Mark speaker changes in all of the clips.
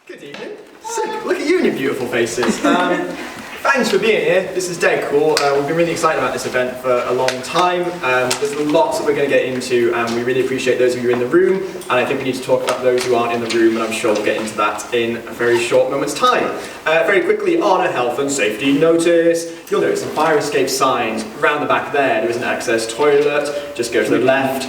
Speaker 1: Good evening. Sick. Look at you and your beautiful faces. Thanks for being here. This is dead cool. We've been really excited about this event for a long time. There's lots that we're going to get into, and we really appreciate those of you in the room. And I think we need to talk about those who aren't in the room, and I'm sure we'll get into that in a very short moment's time. Very quickly, on a health and safety notice, you'll notice some fire escape signs around the back there. There is an access toilet. Just go to the left.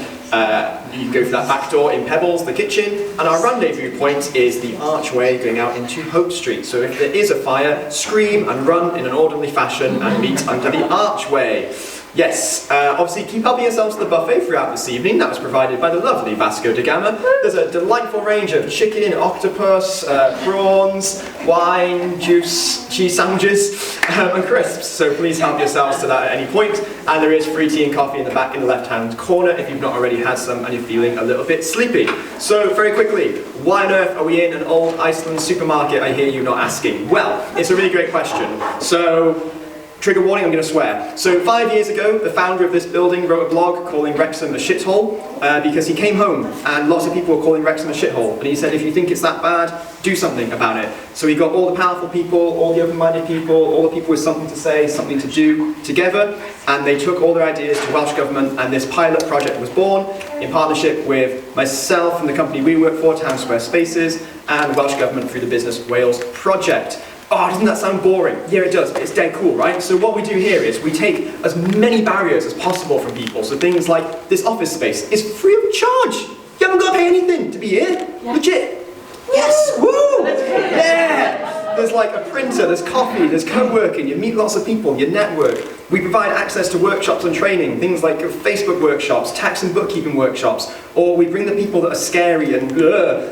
Speaker 1: You can go through that back door in Pebbles, the kitchen, and our rendezvous point is the archway going out into Hope Street. So if there is a fire, scream and run in an orderly fashion and meet under the archway. Yes, obviously keep helping yourselves to the buffet throughout this evening. That was provided by the lovely Vasco da Gama. There's a delightful range of chicken, octopus, prawns, wine, juice, cheese sandwiches, and crisps. So please help yourselves to that at any point. And there is free tea and coffee in the back in the left-hand corner if you've not already had some and you're feeling a little bit sleepy. So very quickly, why on earth are we in an old Iceland supermarket, I hear you not asking? Well, it's a really great question. So, trigger warning, I'm going to swear. So 5 years ago, the founder of this building wrote a blog calling Wrexham a shithole because he came home and lots of people were calling Wrexham a shithole. And he said, if you think it's that bad, do something about it. So he got all the powerful people, all the open-minded people, all the people with something to say, something to do together, and they took all their ideas to Welsh Government, and this pilot project was born in partnership with myself and the company we work for, Town Square Spaces, and Welsh Government through the Business Wales Project. Oh, doesn't that sound boring? Yeah, it does, but it's dead cool, right? So what we do here is we take as many barriers as possible from people. So things like this office space is free of charge. You haven't got to pay anything to be here. Yeah. Legit. Yes! Woo! Yeah! There's like a printer, there's coffee, there's co-working, you meet lots of people, you network. We provide access to workshops and training, things like Facebook workshops, tax and bookkeeping workshops, or we bring the people that are scary and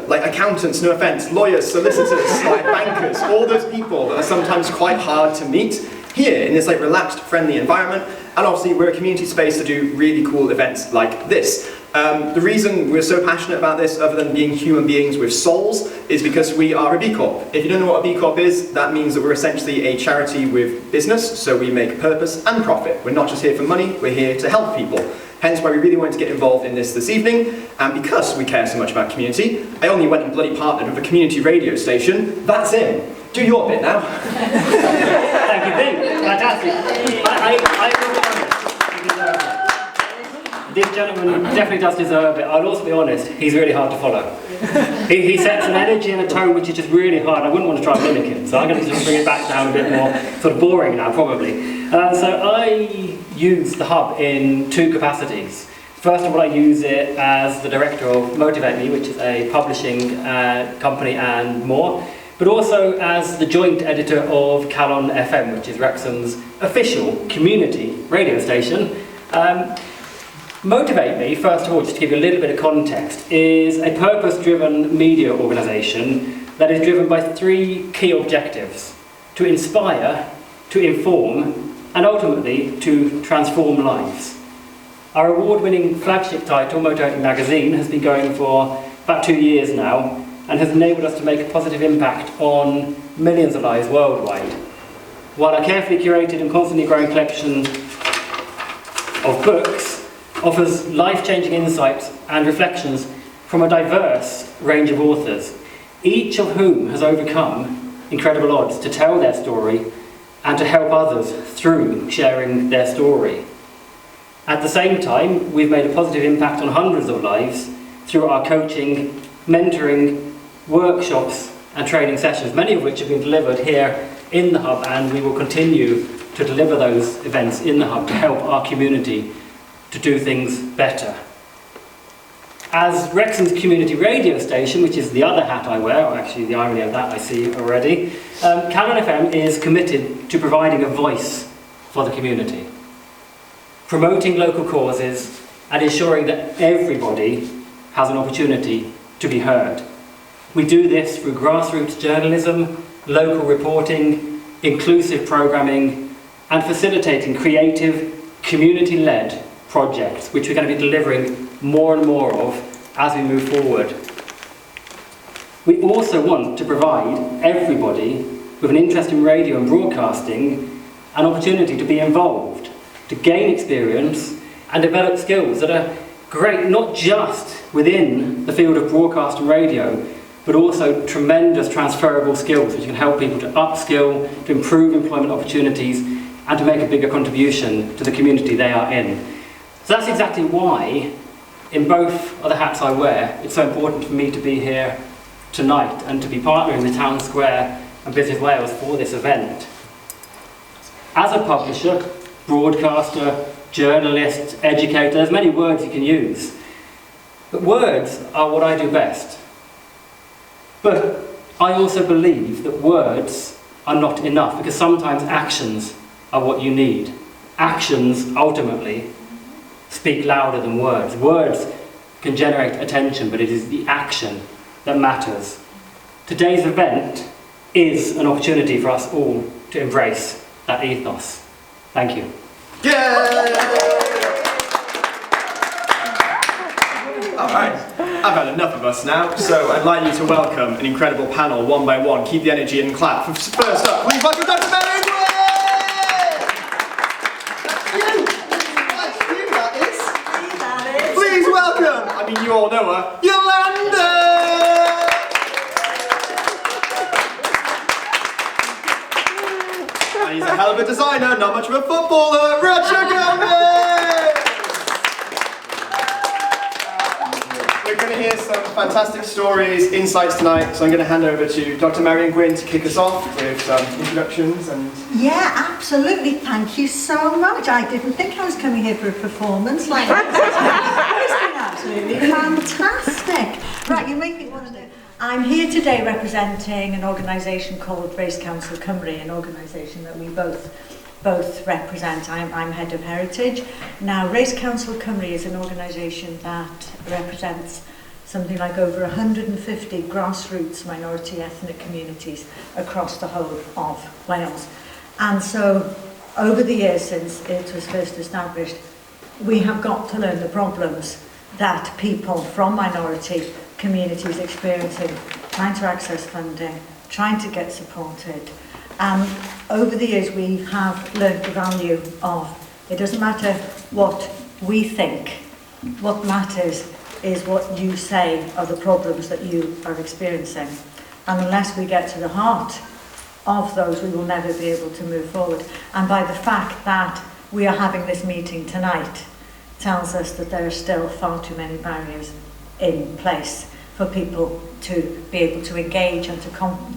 Speaker 1: like accountants, no offense, lawyers, solicitors, like bankers, all those people that are sometimes quite hard to meet here in this like relaxed, friendly environment. And obviously we're a community space to do really cool events like this. The reason we're so passionate about this, other than being human beings with souls, is because we are a B Corp. If you don't know what a B Corp is, that means that we're essentially a charity with business, so we make purpose and profit. We're not just here for money, we're here to help people. Hence why we really wanted to get involved in this evening, and because we care so much about community, I only went and bloody partnered with a community radio station. That's it. Do your bit now.
Speaker 2: Thank you, Pete. Fantastic. This gentleman definitely does deserve it. I'll also be honest, he's really hard to follow. He sets an energy and a tone which is just really hard. I wouldn't want to try and mimic him, so I'm going to just bring it back down a bit more sort of boring now, probably. So I use the hub in two capacities. First of all, I use it as the director of Motivate Me, which is a publishing company and more, but also as the joint editor of Calon FM, which is Wrexham's official community radio station. Motivate Me, first of all, just to give you a little bit of context, is a purpose-driven media organisation that is driven by three key objectives: to inspire, to inform, and ultimately to transform lives. Our award-winning flagship title, Motivate Me Magazine, has been going for about 2 years now and has enabled us to make a positive impact on millions of lives worldwide. While our carefully curated and constantly growing collection of books offers life-changing insights and reflections from a diverse range of authors, each of whom has overcome incredible odds to tell their story and to help others through sharing their story. At the same time, we've made a positive impact on hundreds of lives through our coaching, mentoring, workshops and training sessions, many of which have been delivered here in the Hub, and we will continue to deliver those events in the Hub to help our community to do things better. As Wrexham's community radio station, which is the other hat I wear, or actually the irony of that I see already, Calon FM is committed to providing a voice for the community, promoting local causes and ensuring that everybody has an opportunity to be heard. We do this through grassroots journalism, local reporting, inclusive programming, and facilitating creative, community-led projects, which we're going to be delivering more and more of as we move forward. We also want to provide everybody with an interest in radio and broadcasting an opportunity to be involved, to gain experience and develop skills that are great not just within the field of broadcast and radio, but also tremendous transferable skills which can help people to upskill, to improve employment opportunities, and to make a bigger contribution to the community they are in. So that's exactly why, in both of the hats I wear, it's so important for me to be here tonight and to be partnering with Town Square and Business Wales for this event. As a publisher, broadcaster, journalist, educator, there's many words you can use. But words are what I do best. But I also believe that words are not enough, because sometimes actions are what you need. Actions, ultimately, speak louder than words. Words can generate attention, but it is the action that matters. Today's event is an opportunity for us all to embrace that ethos. Thank you.
Speaker 1: Yay! Alright, I've had enough of us now, so I'd like you to welcome an incredible panel one by one. Keep the energy and clap. First up, please welcome Dr. Mary Quinn! That's you, that is. Please welcome, I mean you all know her, Yolanda! And he's a hell of a designer, not much of a footballer, Roger Gomez! We're going to hear some fantastic stories, insights tonight, so I'm going to hand over to Dr. Marion Gwynn to kick us off with some introductions and...
Speaker 3: Yeah, absolutely. Thank you so much. I didn't think I was coming here for a performance like that. It's been absolutely fantastic. Right, you make me want to do... I'm here today representing an organisation called Race Council Cymru, an organisation that we both represent. I'm head of heritage. Now, Race Council Cymru is an organisation that represents something like over 150 grassroots minority ethnic communities across the whole of Wales. And so, over the years since it was first established, we have got to learn the problems that people from minority communities experiencing, trying to access funding, trying to get supported. And over the years we have learned the value of, it doesn't matter what we think, what matters is what you say are the problems that you are experiencing. And unless we get to the heart of those, we will never be able to move forward. And by the fact that we are having this meeting tonight, tells us that there are still far too many barriers in place for people to be able to engage and to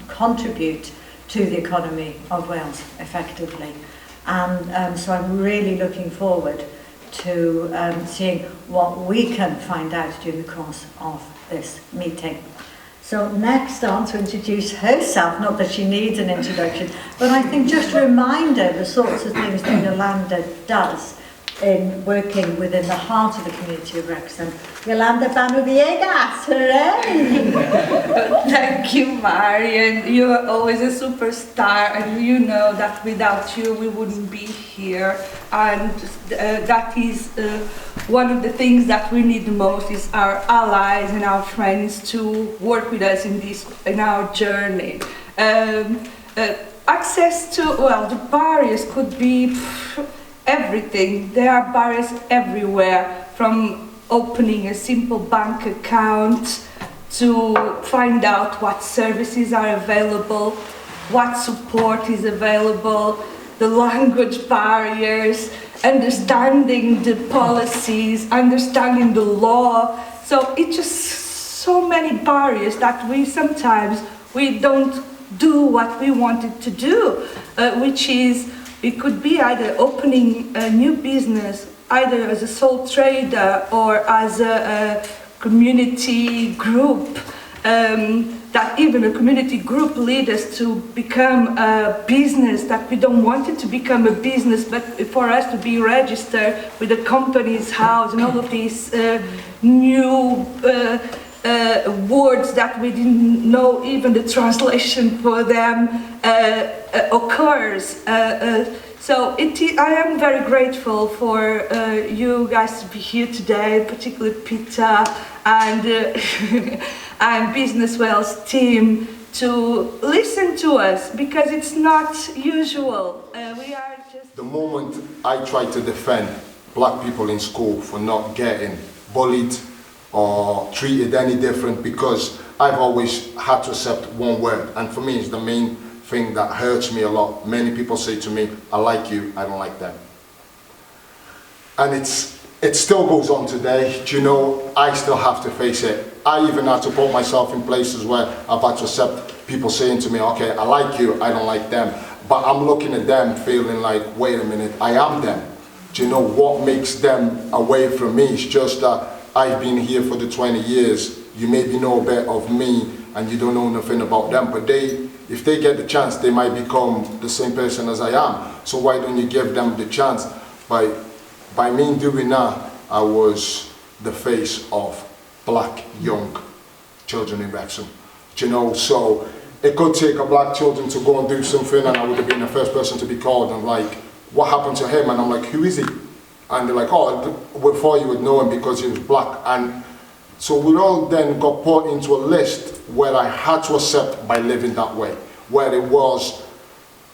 Speaker 3: contribute to the economy of Wales effectively. And so I'm really looking forward to seeing what we can find out during the course of this meeting. So next on to introduce herself, not that she needs an introduction, but I think just to remind her the sorts of things that Yolanda does in working within the heart of the community of Wrexham. Yolanda Banu Viegas, hooray!
Speaker 4: Thank you, Marion. You are always a superstar, and you know that without you we wouldn't be here. And that is one of the things that we need the most, is our allies and our friends to work with us in our journey. Access to, well, the barriers could be everything. There are barriers everywhere, from opening a simple bank account to find out what services are available, what support is available, the language barriers, understanding the policies, understanding the law. So it's just so many barriers that we don't do what we wanted to do, which is, it could be either opening a new business, either as a sole trader or as a community group, that even a community group leads us to become a business that we don't want it to become a business, but for us to be registered with the Companies House and all of these new words that we didn't know even the translation for them occurs. So I am very grateful for you guys to be here today, particularly Peter and and Business Wales team, to listen to us, because it's not usual. We are just...
Speaker 5: The moment I try to defend black people in school for not getting bullied or treated any different because I've always had to accept one word, and for me it's the main thing that hurts me a lot. Many people say to me, I like you, I don't like them. And it still goes on today. Do you know, I still have to face it. I even had to put myself in places where I've had to accept people saying to me, okay, I like you, I don't like them. But I'm looking at them feeling like, wait a minute, I am them. Do you know what makes them away from me? It's just that I've been here for the 20 years. You maybe know a bit of me and you don't know nothing about them, but if they get the chance, they might become the same person as I am. So why don't you give them the chance? By me doing that, I was the face of black young children in Wrexham. Do you know, so it could take a black children to go and do something, and I would have been the first person to be called and like, what happened to him? And I'm like, who is he? And they're like, oh, we thought you would know him because he was black. And so we all then got put into a list where I had to accept by living that way, where it was,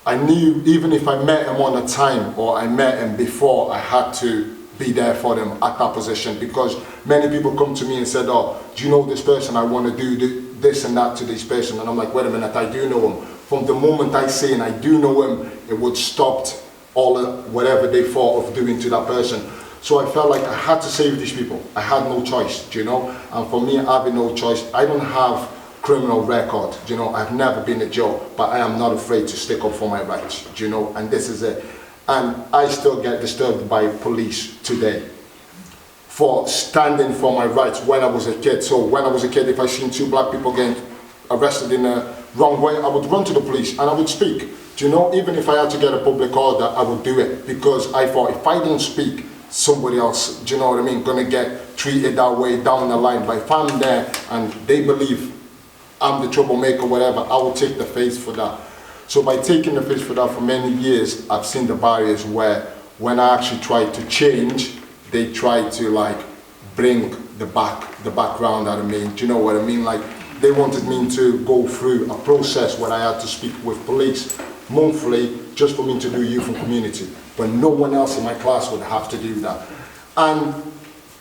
Speaker 5: I knew even if I met him on a time or I met him before, I had to be there for them at that position, because many people come to me and said, oh, do you know this person? I want to do this and that to this person. And I'm like, wait a minute, I do know him. From the moment I say and I do know him, it would stop all whatever they thought of doing to that person. So I felt like I had to save these people. I had no choice, do you know? And for me, having no choice, I don't have criminal record, do you know? I've never been in jail, but I am not afraid to stick up for my rights, do you know? And this is it. And I still get disturbed by police today for standing for my rights when I was a kid. So when I was a kid, if I seen two black people getting arrested in a wrong way, I would run to the police and I would speak. Do you know, even if I had to get a public order, I would do it, because I thought if I don't speak, somebody else, do you know what I mean, gonna get treated that way down the line. But if I'm there and they believe I'm the troublemaker, whatever, I will take the face for that. So by taking the face for that for many years, I've seen the barriers where when I actually tried to change, they tried to like bring the background out of me. Do you know what I mean? Like they wanted me to go through a process where I had to speak with police monthly just for me to do youth and community. But no one else in my class would have to do that. And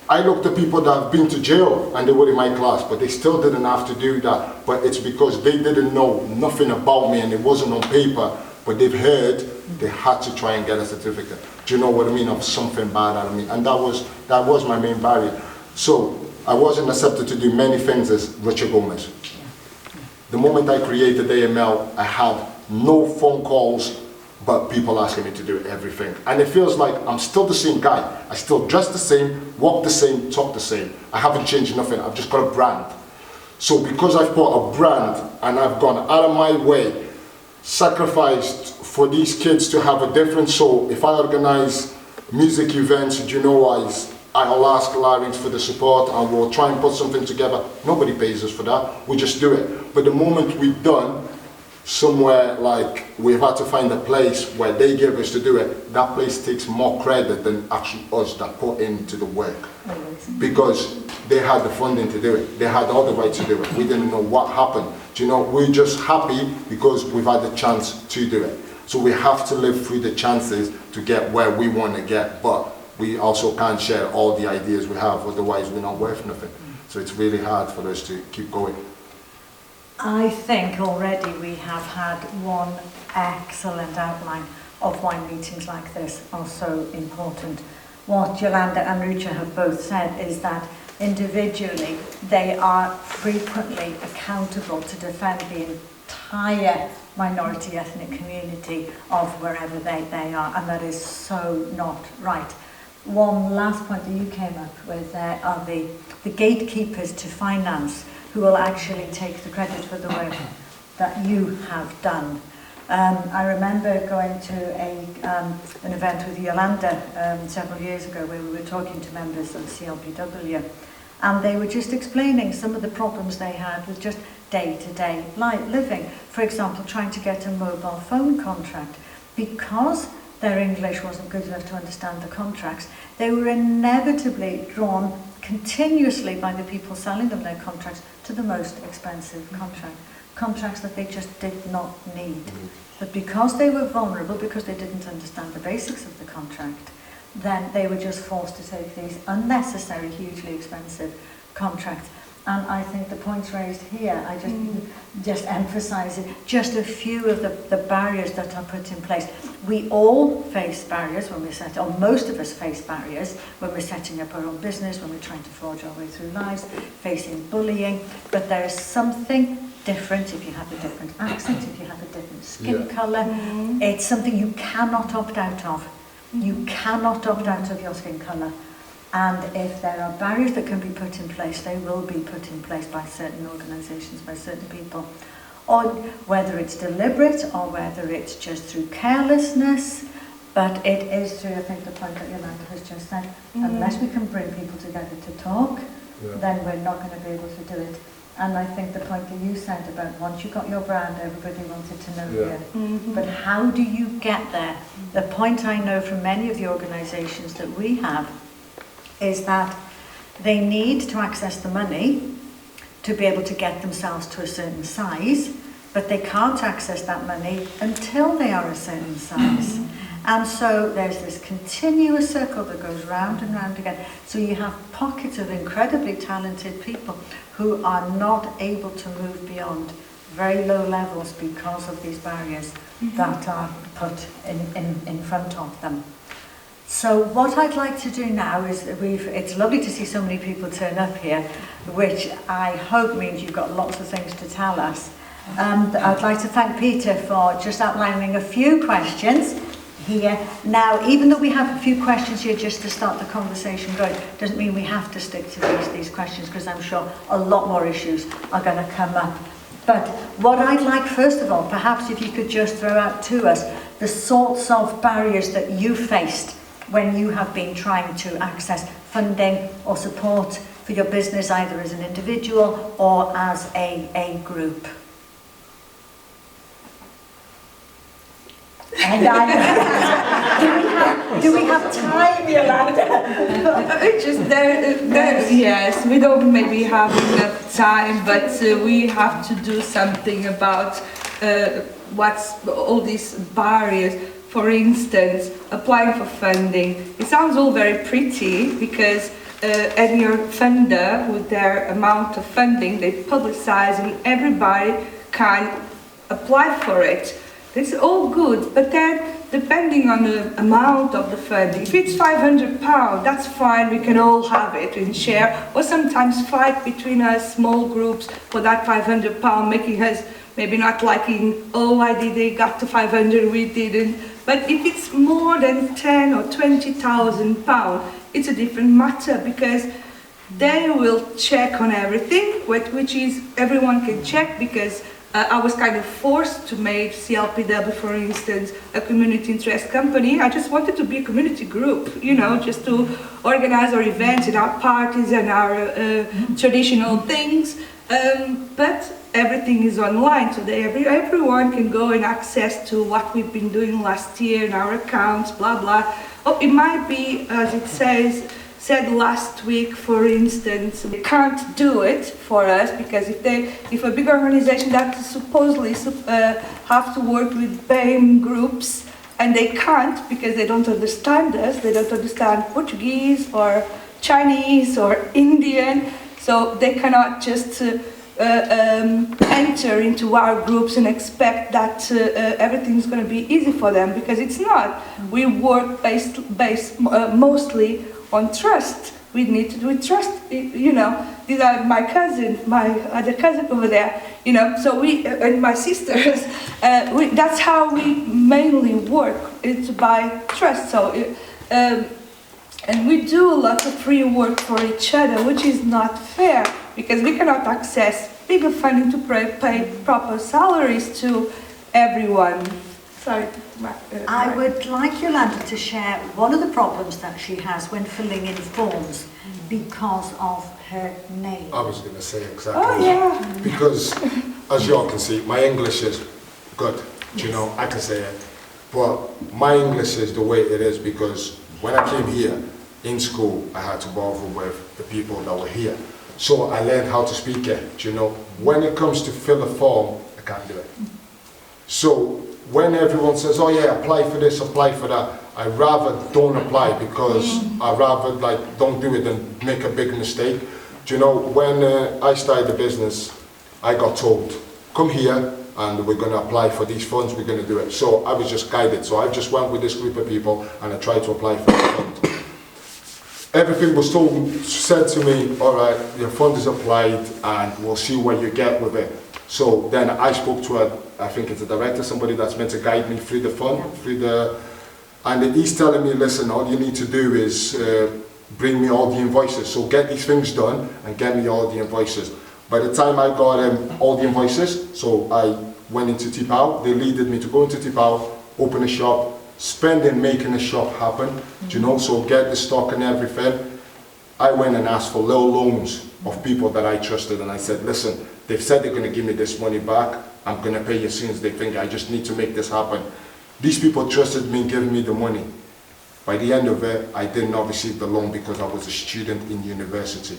Speaker 5: I looked at people that have been to jail and they were in my class, but they still didn't have to do that. But it's because they didn't know nothing about me and it wasn't on paper, but they've heard they had to try and get a certificate. Do you know what I mean? Of something bad out of me. And that was my main barrier. So I wasn't accepted to do many things as Richard Gomez. The moment I created AML, I had no phone calls, but people asking me to do everything. And it feels like I'm still the same guy. I still dress the same, walk the same, talk the same. I haven't changed nothing, I've just got a brand. So because I've put a brand and I've gone out of my way, sacrificed for these kids to have a different soul. If I organize music events, you know, I'll ask Larry for the support and we'll try and put something together. Nobody pays us for that, we just do it. But the moment we've done, somewhere like we've had to find a place where they give us to do it, that place takes more credit than actually us that put into the work. Because they had the funding to do it, they had all the right to do it. We didn't know what happened. Do you know, we're just happy because we've had the chance to do it. So we have to live through the chances to get where we want to get, but we also can't share all the ideas we have, otherwise we're not worth nothing. So it's really hard for us to keep going.
Speaker 3: I think already we have had one excellent outline of why meetings like this are so important. What Yolanda and Rucha have both said is that individually they are frequently accountable to defend the entire minority ethnic community of wherever they are, and that is so not right. One last point that you came up with are the gatekeepers to finance, who will actually take the credit for the work that you have done. I remember going to an event with Yolanda several years ago where we were talking to members of CLPW, and they were just explaining some of the problems they had with just day-to-day living. For example, trying to get a mobile phone contract. Because their English wasn't good enough to understand the contracts, they were inevitably drawn continuously by the people selling them their contracts to the most expensive contracts that they just did not need. But because they were vulnerable, because they didn't understand the basics of the contract, then they were just forced to take these unnecessary, hugely expensive contracts. And I think the points raised here, I just emphasise it, just a few of the barriers that are put in place. We all face barriers when we're or most of us face barriers when we're setting up our own business, when we're trying to forge our way through lives, facing bullying, but there is something different if you have a different accent, if you have a different skin colour. It's something you cannot opt out of. You cannot opt out of your skin colour. And if there are barriers that can be put in place, they will be put in place by certain organisations, by certain people. Or whether it's deliberate or whether it's just through carelessness, but it is through, I think, the point that Yolanda has just said, unless we can bring people together to talk, then we're not going to be able to do it. And I think the point that you said about once you got your brand, everybody wanted to know you. But how do you get there? The point I know from many of the organisations that we have is that they need to access the money to be able to get themselves to a certain size, but they can't access that money until they are a certain size. And so there's this continuous circle that goes round and round again. So you have pockets of incredibly talented people who are not able to move beyond very low levels because of these barriers that are put in front of them. So what I'd like to do now is, it's lovely to see so many people turn up here, which I hope means you've got lots of things to tell us. And I'd like to thank Peter for just outlining a few questions here. Now, even though we have a few questions here just to start the conversation going, doesn't mean we have to stick to these questions, because I'm sure a lot more issues are going to come up. But what I'd like, first of all, perhaps if you could just throw out to us the sorts of barriers that you faced when you have been trying to access funding or support for your business, either as an individual or as a group. And do we have time, Yolanda?
Speaker 4: It's just yes, we don't maybe have enough time, but we have to do something about what's all these barriers. For instance, applying for funding. It sounds all very pretty because any funder with their amount of funding, they publicize and everybody can apply for it. It's all good, but then depending on the amount of the funding, if it's £500, that's fine, we can all have it and share, or sometimes fight between us, small groups, for that £500, making us maybe not liking, oh, why did they got to 500, we didn't. But if it's more than 10 or 20,000 pounds, it's a different matter, because they will check on everything, which is everyone can check, because I was kind of forced to make CLPW, for instance, a community interest company. I just wanted to be a community group, you know, just to organize our events and our parties and our traditional things. But everything is online, so everyone can go and access to what we've been doing last year in our accounts, blah, blah. Oh, it might be, as it said last week, for instance, they can't do it for us because if a big organization that supposedly have to work with BHM groups, and they can't because they don't understand us, they don't understand Portuguese or Chinese or Indian, so they cannot just enter into our groups and expect that everything's going to be easy for them, because it's not. We work based mostly on trust. We need to do trust, you know. These are my cousin, my other cousin over there, you know. So we and my sisters. That's how we mainly work. It's by trust. So, and we do a lot of free work for each other, which is not fair, because we cannot access bigger funding to pay proper salaries to everyone. Sorry.
Speaker 3: I would like Yolanda to share one of the problems that she has when filling in forms because of her name.
Speaker 5: I was going to say exactly.
Speaker 4: Oh, yeah.
Speaker 5: Because, as you all can see, my English is good. You know, I can say it. But my English is the way it is because when I came here in school, I had to bother with the people that were here. So I learned how to speak it. You know, when it comes to fill a form, I can't do it. So when everyone says, oh yeah, apply for this, apply for that, I rather don't apply, because I rather like don't do it than make a big mistake. Do you know, when I started the business, I got told, come here and we're going to apply for these funds, we're going to do it. So I was just guided. So I just went with this group of people and I tried to apply for the fund. Everything was said to me, all right, your fund is applied and we'll see what you get with it. So then I spoke to I think it's a director, somebody that's meant to guide me through the fund, and he's telling me, listen, all you need to do is bring me all the invoices. So get these things done and get me all the invoices. By the time I got all the invoices, so I went into Tipau, they needed me to go into Tipau, open a shop, spend and making the shop happen, you know, so get the stock and everything. I went and asked for little loans of people that I trusted, and I said, listen, they've said they're going to give me this money back, I'm going to pay you as soon as they think, I just need to make this happen. These people trusted me, giving me the money. By the end of it, I did not receive the loan because I was a student in university.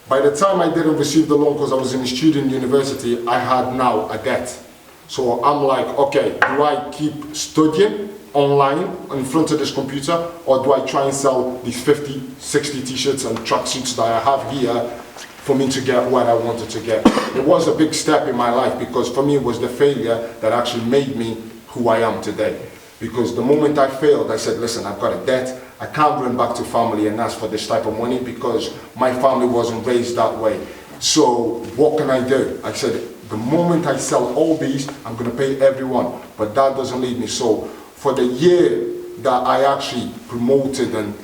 Speaker 5: By the time I didn't receive the loan because I was in a student university, I had now a debt. So I'm like, okay, do I keep studying online in front of this computer, or do I try and sell these 50, 60 t-shirts and tracksuits that I have here for me to get what I wanted to get? It was a big step in my life because for me it was the failure that actually made me who I am today. Because the moment I failed, I said, listen, I've got a debt, I can't run back to family and ask for this type of money because my family wasn't raised that way. So what can I do? I said, the moment I sell all these, I'm going to pay everyone, but that doesn't lead me. So for the year that I actually promoted and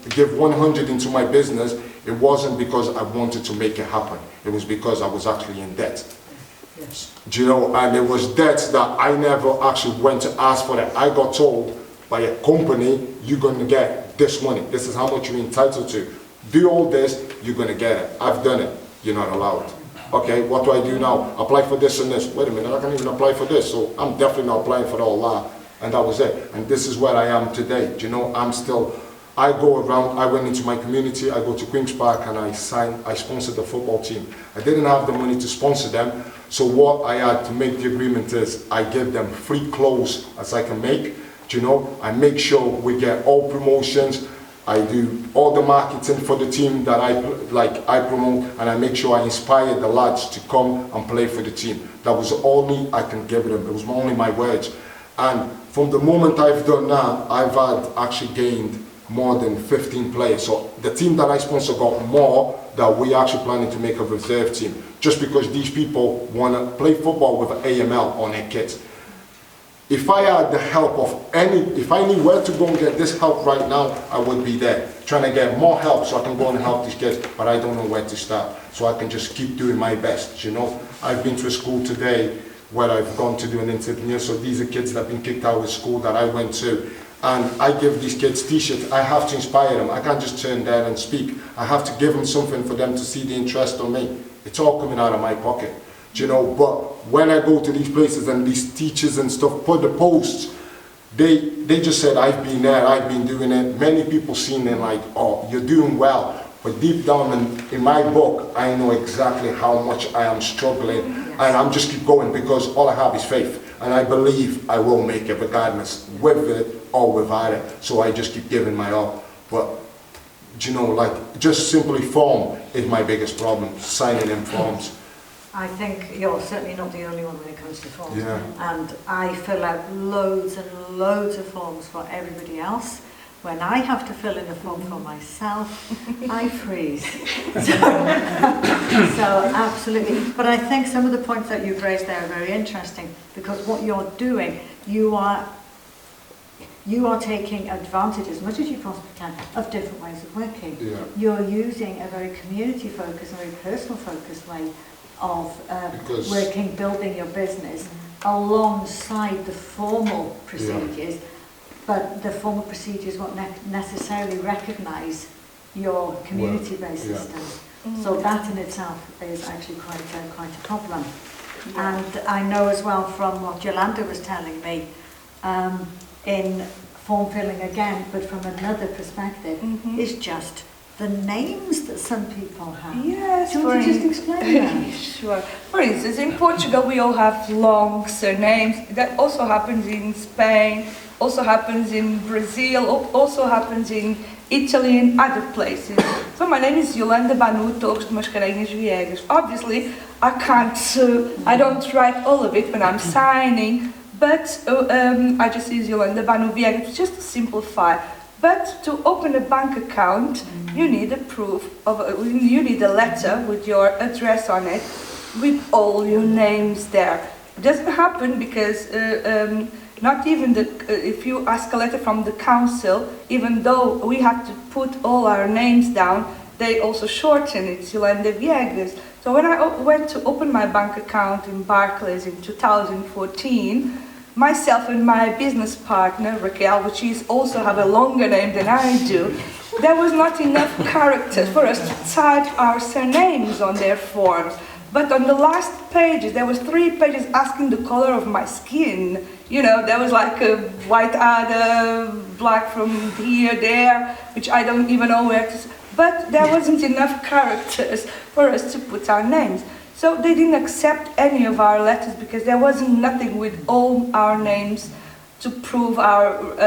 Speaker 5: give 100 into my business, it wasn't because I wanted to make it happen. It was because I was actually in debt. Yes. Do you know, and it was debts that I never actually went to ask for that. I got told by a company, you're going to get this money. This is how much you're entitled to. Do all this, you're going to get it. I've done it. You're not allowed. Okay, what do I do now? Apply for this and this. Wait a minute, I can't even apply for this. So I'm definitely not applying for all that. And that was it. And this is where I am today. Do you know, I go around, I went into my community, I go to Queen's Park and I sponsored the football team. I didn't have the money to sponsor them. So what I had to make the agreement is I give them free clothes as I can make. Do you know, I make sure we get all promotions. I do all the marketing for the team that I promote, and I make sure I inspire the lads to come and play for the team. That was only I can give them. It was only my words. And from the moment I've done that, I've actually gained more than 15 players. So the team that I sponsor got more that we actually planning to make a reserve team. Just because these people want to play football with an AML on their kits. If I had the help of if I knew where to go and get this help right now, I would be there. Trying to get more help so I can go and help these kids, but I don't know where to start. So I can just keep doing my best, you know. I've been to a school today where I've gone to do an interview, so these are kids that have been kicked out of school that I went to. And I give these kids t-shirts. I have to inspire them. I can't just turn there and speak. I have to give them something for them to see the interest on me. It's all coming out of my pocket. Do you know, but when I go to these places and these teachers and stuff put the posts, they just said, I've been there, I've been doing it. Many people seen it like, oh, you're doing well. But deep down in my book, I know exactly how much I am struggling. And I'm just keep going because all I have is faith. And I believe I will make it regardless, with it or without it. So I just keep giving my all. But, do you know, like, just simply form is my biggest problem, signing in forms.
Speaker 3: I think you're certainly not the only one when it comes to forms.
Speaker 5: Yeah.
Speaker 3: And I fill out loads and loads of forms for everybody else. When I have to fill in a form for myself, I freeze. So absolutely. But I think some of the points that you've raised there are very interesting, because what you're doing, you are taking advantage, as much as you possibly can, of different ways of working.
Speaker 5: Yeah.
Speaker 3: You're using a very community-focused, very personal-focused way of working, building your business alongside the formal procedures. Yeah. But the formal procedures won't necessarily recognise your community-based systems. So that in itself is actually quite a problem. Yeah. And I know as well from what Yolanda was telling me, in form filling again, but from another perspective, is just the names that some people have.
Speaker 4: Yes,
Speaker 3: do you want to just explain that?
Speaker 4: Sure. For instance, in Portugal we all have long surnames. That also happens in Spain, also happens in Brazil, also happens in Italy and other places. So my name is Yolanda Banu Torres de Mascarenhas Viegas. Obviously, I don't write all of it when I'm signing, but I just use Yolanda Banu Viegas just to simplify. But to open a bank account, you need a proof of, you need a letter with your address on it, with all your names there. It doesn't happen because not even if you ask a letter from the council, even though we have to put all our names down, they also shorten it, Yolanda Viegas. So when I went to open my bank account in Barclays in 2014, myself and my business partner, Raquel, which is also have a longer name than I do, there was not enough characters for us to type our surnames on their forms. But on the last pages, there was 3 pages asking the color of my skin. You know, there was like a white adder, black from here, there, which I don't even know where to... But there wasn't enough characters for us to put our names. So they didn't accept any of our letters because there wasn't nothing with all our names to prove our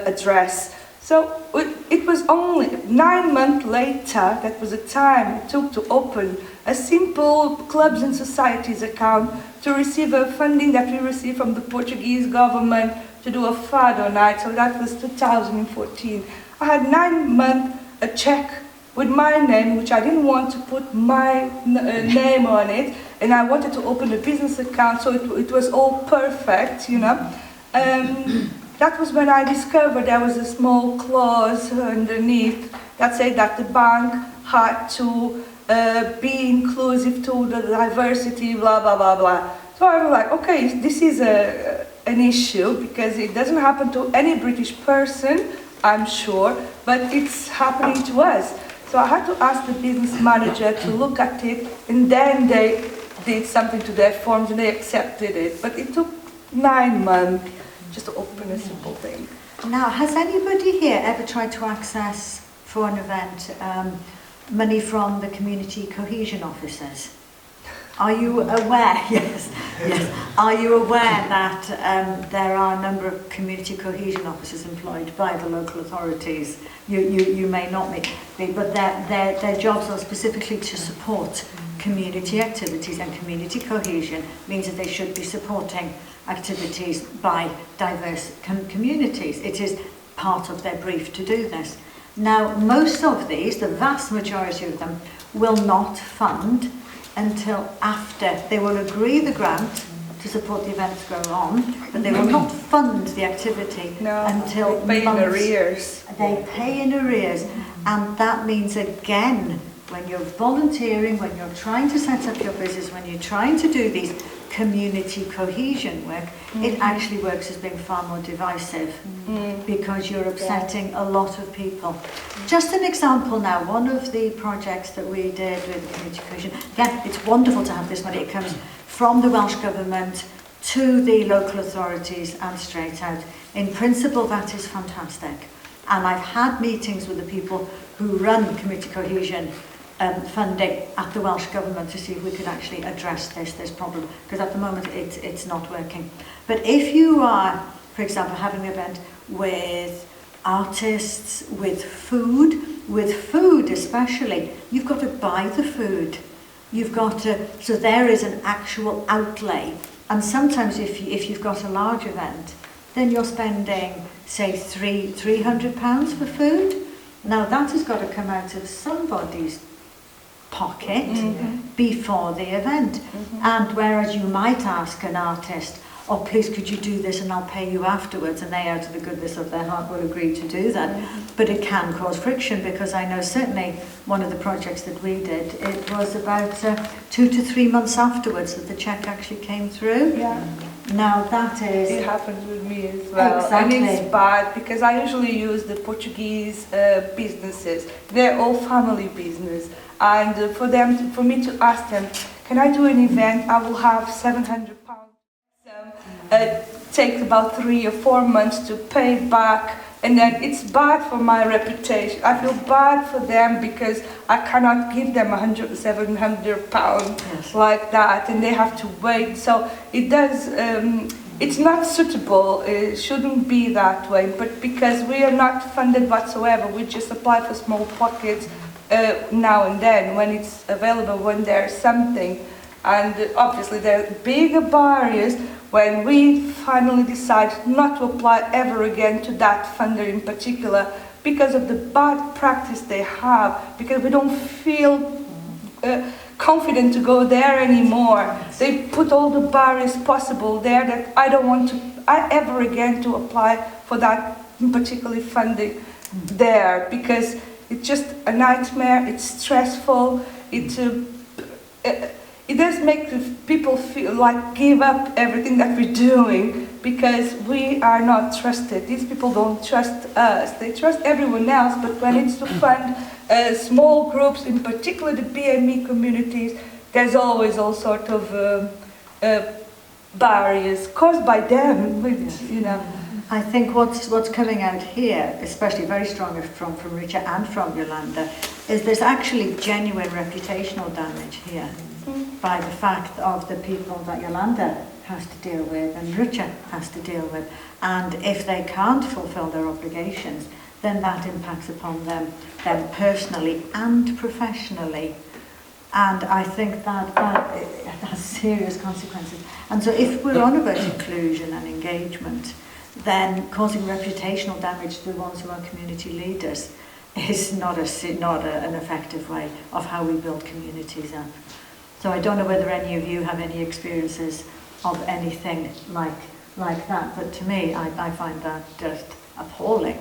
Speaker 4: address. So it was only 9 months later, that was the time it took to open a simple clubs and societies account to receive a funding that we received from the Portuguese government to do a fado night. So that was 2014. I had 9 months a check with my name, which I didn't want to put my name on it, and I wanted to open a business account, so it was all perfect, you know. That was when I discovered there was a small clause underneath that said that the bank had to be inclusive to the diversity, blah, blah, blah, blah. So I was like, okay, this is an issue because it doesn't happen to any British person, I'm sure, but it's happening to us. So I had to ask the business manager to look at it, and then they did something to their forms and they accepted it. But it took 9 months just to open a simple thing.
Speaker 3: Now, has anybody here ever tried to access for an event money from the community cohesion officers? Are you aware? Yes, yes. Are you aware that there are a number of community cohesion officers employed by the local authorities? You may not be, but their jobs are specifically to support community activities, and community cohesion means that they should be supporting activities by diverse communities. It is part of their brief to do this. Now, most of these, the vast majority of them, will not fund until after. They will agree the grant to support the events going on, but they will not fund the activity until
Speaker 4: they pay in arrears.
Speaker 3: They pay in arrears, and that means again, when you're volunteering, when you're trying to set up your business, when you're trying to do these community cohesion work, it actually works as being far more divisive because you're upsetting a lot of people. Just an example now, one of the projects that we did with community cohesion, again, it's wonderful to have this money. It comes from the Welsh Government to the local authorities and straight out. In principle, that is fantastic. And I've had meetings with the people who run community cohesion funding at the Welsh Government to see if we could actually address this problem, because at the moment it's not working. But if you are, for example, having an event with artists, with food especially, you've got to buy the food. You've got to, so there is an actual outlay. And sometimes if you've got a large event, then you're spending, say, £300 for food. Now that has got to come out of somebody's pocket before the event. And whereas you might ask an artist, oh, please could you do this and I'll pay you afterwards, and they out of the goodness of their heart will agree to do that. But it can cause friction, because I know certainly one of the projects that we did, it was about 2 to 3 months afterwards that the cheque actually came through. Now that is...
Speaker 4: It happens with me as well.
Speaker 3: Exactly.
Speaker 4: And it's bad because I usually use the Portuguese businesses. They're all family business. And for me to ask them, can I do an event? I will have £700. Take about 3 or 4 months to pay back and then it's bad for my reputation. I feel bad for them because I cannot give them 100, 700 pounds like that, and they have to wait. So it does. It's not suitable. It shouldn't be that way. But because we are not funded whatsoever, we just apply for small pockets now and then when it's available, when there's something. And obviously there are bigger barriers when we finally decide not to apply ever again to that funder in particular because of the bad practice they have, because we don't feel confident to go there anymore. They put all the barriers possible there that I don't want to ever again to apply for that particular funding there, because it's just a nightmare, it's stressful, it does make people feel like give up everything that we're doing because we are not trusted. These people don't trust us. They trust everyone else, but when it's to fund small groups, in particular the BME communities, there's always all sort of barriers caused by them, which, you know.
Speaker 3: I think what's coming out here, especially very strongly from Richard and from Yolanda, is there's actually genuine reputational damage here by the fact of the people that Yolanda has to deal with and Richard has to deal with. And if they can't fulfill their obligations, then that impacts upon them personally and professionally. And I think that has serious consequences. And so if we're on about inclusion and engagement, then causing reputational damage to the ones who are community leaders is not an effective way of how we build communities up. So I don't know whether any of you have any experiences of anything like that, but to me, I find that just appalling.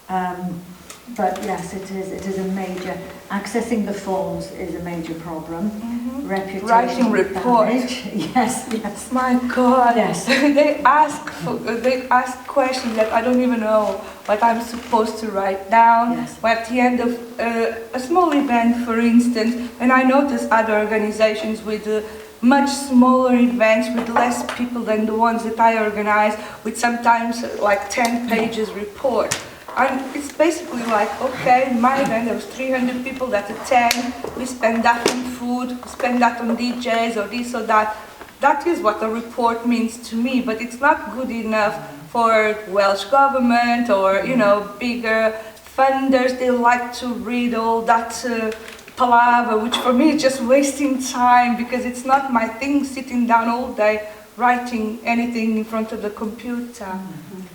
Speaker 3: But yes, it is a major, accessing the forms is a major problem. Reputation,
Speaker 4: writing reports.
Speaker 3: Yes.
Speaker 4: My God.
Speaker 3: Yes.
Speaker 4: They ask questions that I don't even know what I'm supposed to write down.
Speaker 3: Yes.
Speaker 4: Or at the end of a small event, for instance, and I notice other organizations with much smaller events with less people than the ones that I organize, with sometimes like 10 pages report. And it's basically like, okay, in my event there was 300 people that attend, we spend that on food, we spend that on DJs or this or that. That is what a report means to me, but it's not good enough for Welsh government or, you know, bigger funders. They like to read all that palaver, which for me is just wasting time because it's not my thing sitting down all day writing anything in front of the computer.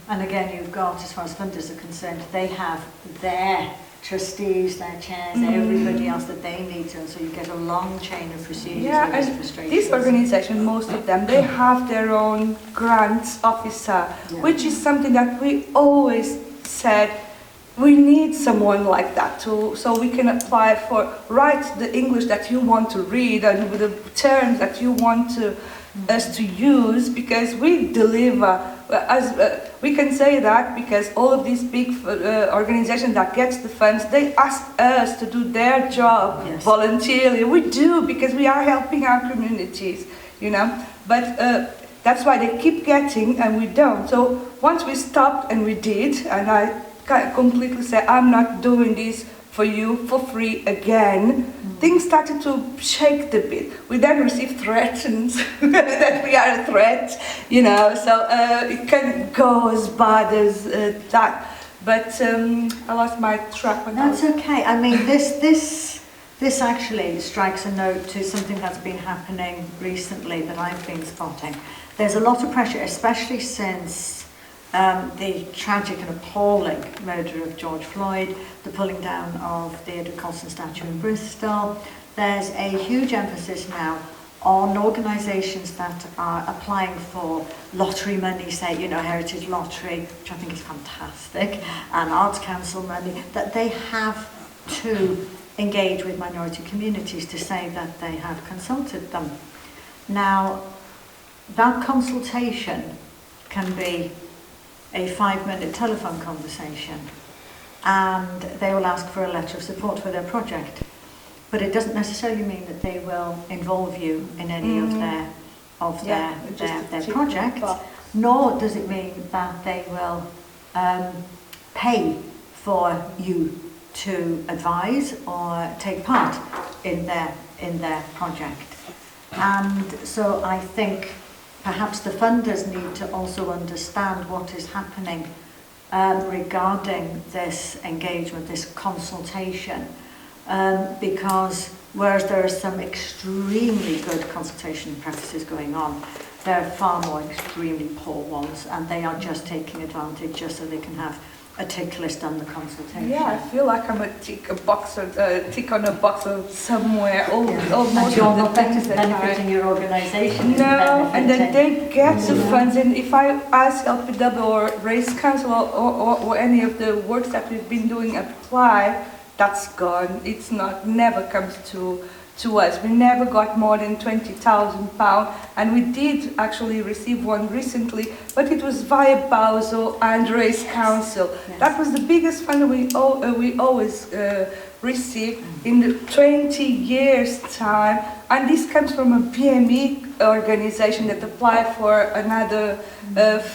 Speaker 3: And again, you've got, as far as funders are concerned, they have their trustees, their chairs, everybody else that they need to, and so you get a long chain of procedures.
Speaker 4: Yeah, and this organization, most of them, they have their own grants officer, which is something that we always said, we need someone like that so we can apply for, write the English that you want to read and with the terms that you want us to use, because we deliver. We can say that because all of these big organizations that gets the funds, they ask us to do their job voluntarily. We do, because we are helping our communities, you know. But that's why they keep getting and we don't. So once we stopped and we did, and I completely said, I'm not doing this for you for free again, things started to shake a bit. We then received threats that we are a threat, you know, so it can go as bad as that. But I lost my track.
Speaker 3: That's okay. I mean, this actually strikes a note to something that's been happening recently that I've been spotting. There's a lot of pressure, especially since the tragic and appalling murder of George Floyd, the pulling down of the Edward Colston statue in Bristol. There's a huge emphasis now on organisations that are applying for lottery money, say, you know, Heritage Lottery, which I think is fantastic, and Arts Council money, that they have to engage with minority communities to say that they have consulted them. Now, that consultation can be a 5-minute telephone conversation, and they will ask for a letter of support for their project. But it doesn't necessarily mean that they will involve you in any of their projects, nor does it mean that they will pay for you to advise or take part in their project. And so I think perhaps the funders need to also understand what is happening regarding this engagement, this consultation, because whereas there are some extremely good consultation practices going on, there are far more extremely poor ones, and they are just taking advantage just so they can have a tick list on the consultation.
Speaker 4: Yeah, I feel like I'm a tick on a box of somewhere. Almost
Speaker 3: And you're
Speaker 4: all the
Speaker 3: not
Speaker 4: things that
Speaker 3: benefiting your organisation.
Speaker 4: No, and then they get the funds, and if I ask LPW or Race Council or any of the works that we've been doing apply, that's gone. It's not, never comes to us. We never got more than £20,000, and we did actually receive one recently, but it was via BAUSO and Race Council.
Speaker 3: Yes.
Speaker 4: That was the biggest fund we always received in the 20 years time, and this comes from a BME organization that applied for another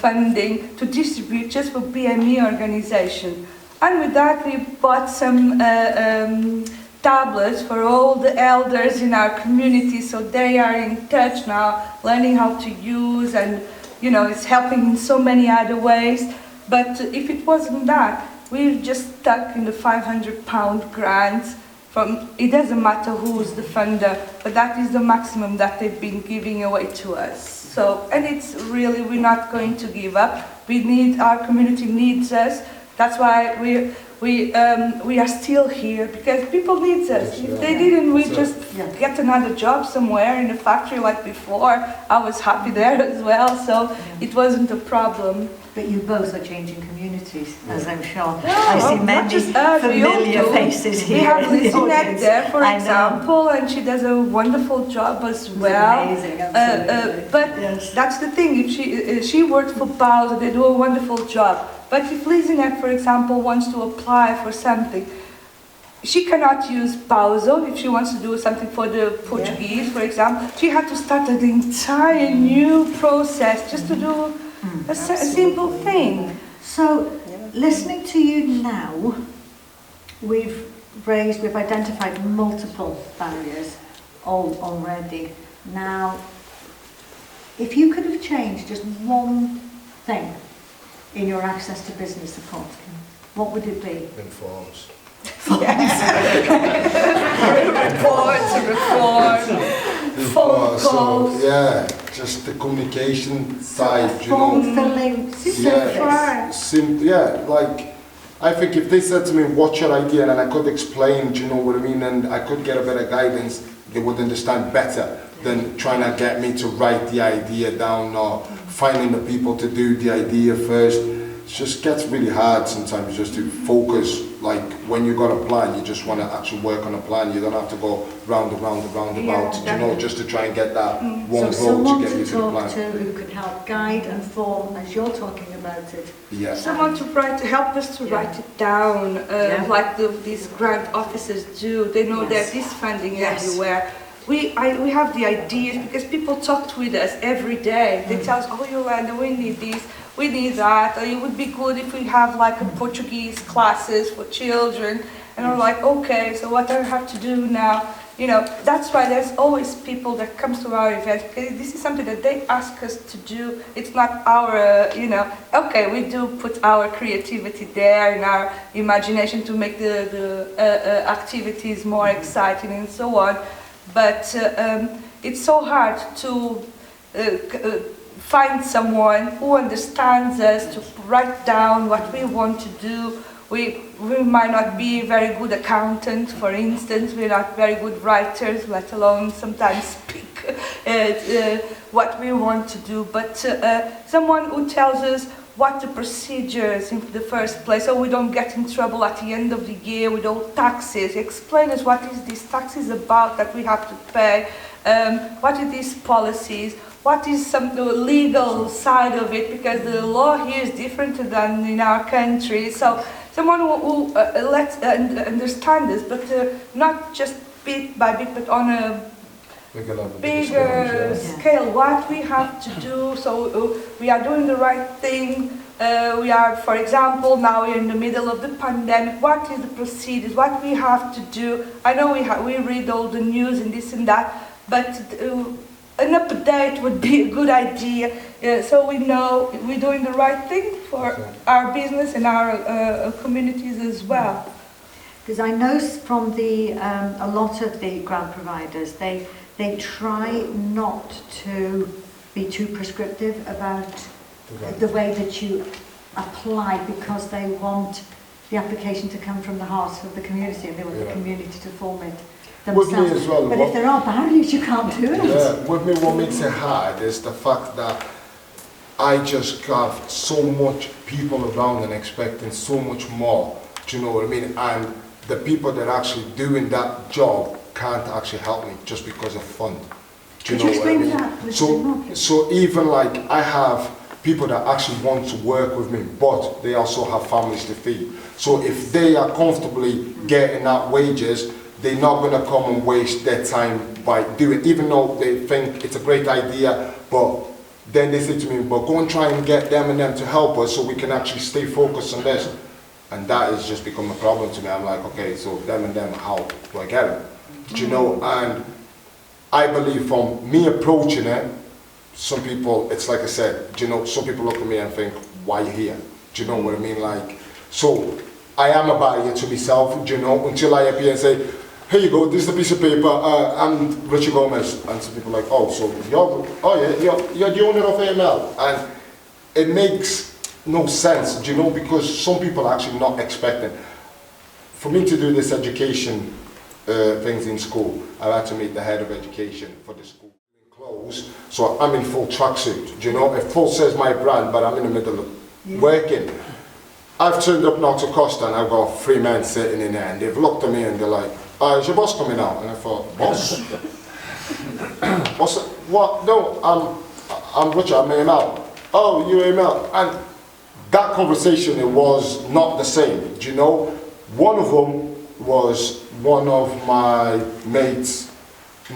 Speaker 4: funding to distribute just for BME organization. And with that we bought some tablets for all the elders in our community, so they are in touch now, learning how to use, and it's helping in so many other ways. But if it wasn't that, we're just stuck in the £500 grants from, it doesn't matter who's the funder, but that is the maximum that they've been giving away to us. So, and it's really, we're not going to give up. Our community needs us. That's why we are still here, because people need us. If they didn't, we just get another job somewhere in a factory like before. I was happy there as well, so it wasn't a problem.
Speaker 3: But you both are changing communities, as I'm sure.
Speaker 4: No,
Speaker 3: I see
Speaker 4: not
Speaker 3: many
Speaker 4: just us,
Speaker 3: familiar faces here.
Speaker 4: We have
Speaker 3: in the
Speaker 4: Lizinette
Speaker 3: audience.
Speaker 4: there, for
Speaker 3: I know.
Speaker 4: example, and she does a wonderful job as well.
Speaker 3: Amazing, absolutely.
Speaker 4: But
Speaker 3: Yes.
Speaker 4: that's the thing. If she works for BAUSO, they do a wonderful job. But if Lizinette, for example, wants to apply for something, she cannot use BAUSO. If she wants to do something for the Portuguese, for example, she had to start an entire new process just to do a simple thing.
Speaker 3: So, listening to you now, we've identified multiple barriers already. Now, if you could have changed just one thing in your access to business support, what would it be?
Speaker 5: In forms.
Speaker 4: Phone calls.
Speaker 5: So, yeah, just the communication side,
Speaker 3: Form filling,
Speaker 5: like, I think if they said to me, what's your idea, and I could explain, do you know what I mean, and I could get a bit of guidance, they would understand better than trying to get me to write the idea down or finding the people to do the idea first. It just gets really hard sometimes just to focus. Like when you got a plan, you just want to actually work on a plan. You don't have to go round and round and round about, you know, just to try and get that one vote to get you to the plan.
Speaker 3: Someone to talk to who could help guide and form as you're talking about it.
Speaker 5: Yeah.
Speaker 4: Someone to help us to write it down, like these grant officers do. They know that this funding everywhere. We have the ideas because people talk with us every day. They tell us, oh, Yolanda, we need this, we need that, or it would be good if we have like a Portuguese classes for children. And I'm like, okay, so what do I have to do now? You know, that's why there's always people that comes to our events, because this is something that they ask us to do. It's not our, okay, we do put our creativity there and our imagination to make the activities more exciting and so on. But it's so hard to find someone who understands us, to write down what we want to do. We might not be very good accountants, for instance. We're not very good writers, let alone sometimes speak what we want to do. But someone who tells us what the procedures in the first place, so we don't get in trouble at the end of the year with all taxes. Explain us what is this taxes about that we have to pay, what are these policies, what is the legal side of it, because the law here is different than in our country. So someone who lets understand this, but not just bit by bit, but on a bigger scale, what we have to do, so we are doing the right thing, We are, for example, now we're in the middle of the pandemic. What is the procedures? What we have to do? I know we read all the news and this and that, but an update would be a good idea, so we know we're doing the right thing for our business and our communities as well.
Speaker 3: Because I know from a lot of the grant providers, they try not to be too prescriptive about the way that you apply, because they want the application to come from the heart of the community, and they want the community to form it themselves.
Speaker 5: With me as well,
Speaker 3: but if there are barriers, you can't do it.
Speaker 5: Yeah, with me what makes it hard is the fact that I just have so much people around and expecting so much more, do you know what I mean? And the people that are actually doing that job can't actually help me just because of fund. Do you know what I mean? So even like I have people that actually want to work with me, but they also have families to feed. So if they are comfortably getting that wages, they're not going to come and waste their time by doing, even though they think it's a great idea, but then they say to me, but go and try and get them and them to help us so we can actually stay focused on this. And that has just become a problem to me. I'm like, okay, so them and them, how do I get them? Do you know? And I believe from me approaching it, some people, it's like I said, do you know, some people look at me and think, why are you here? Do you know what I mean? Like, so I am a barrier to myself, do you know, until I appear and say, here you go, this is a piece of paper, I'm Richie Gomez. And some people are like, oh, so you're the owner of AML. And it makes no sense, do you know, because some people are actually not expecting. For me to do this education things in school, I had to meet the head of education for the school. Clothes, so I'm in full tracksuit, do you know, it full says my brand, but I'm in the middle of working. I've turned up now to Costa and I've got 3 men sitting in there and they've looked at me and they're like, is your boss coming out? And I thought, boss? What's it? What? No, I'm Richard, I'm AML. Oh, you're AML. And that conversation, it was not the same, do you know? One of them was one of my mates'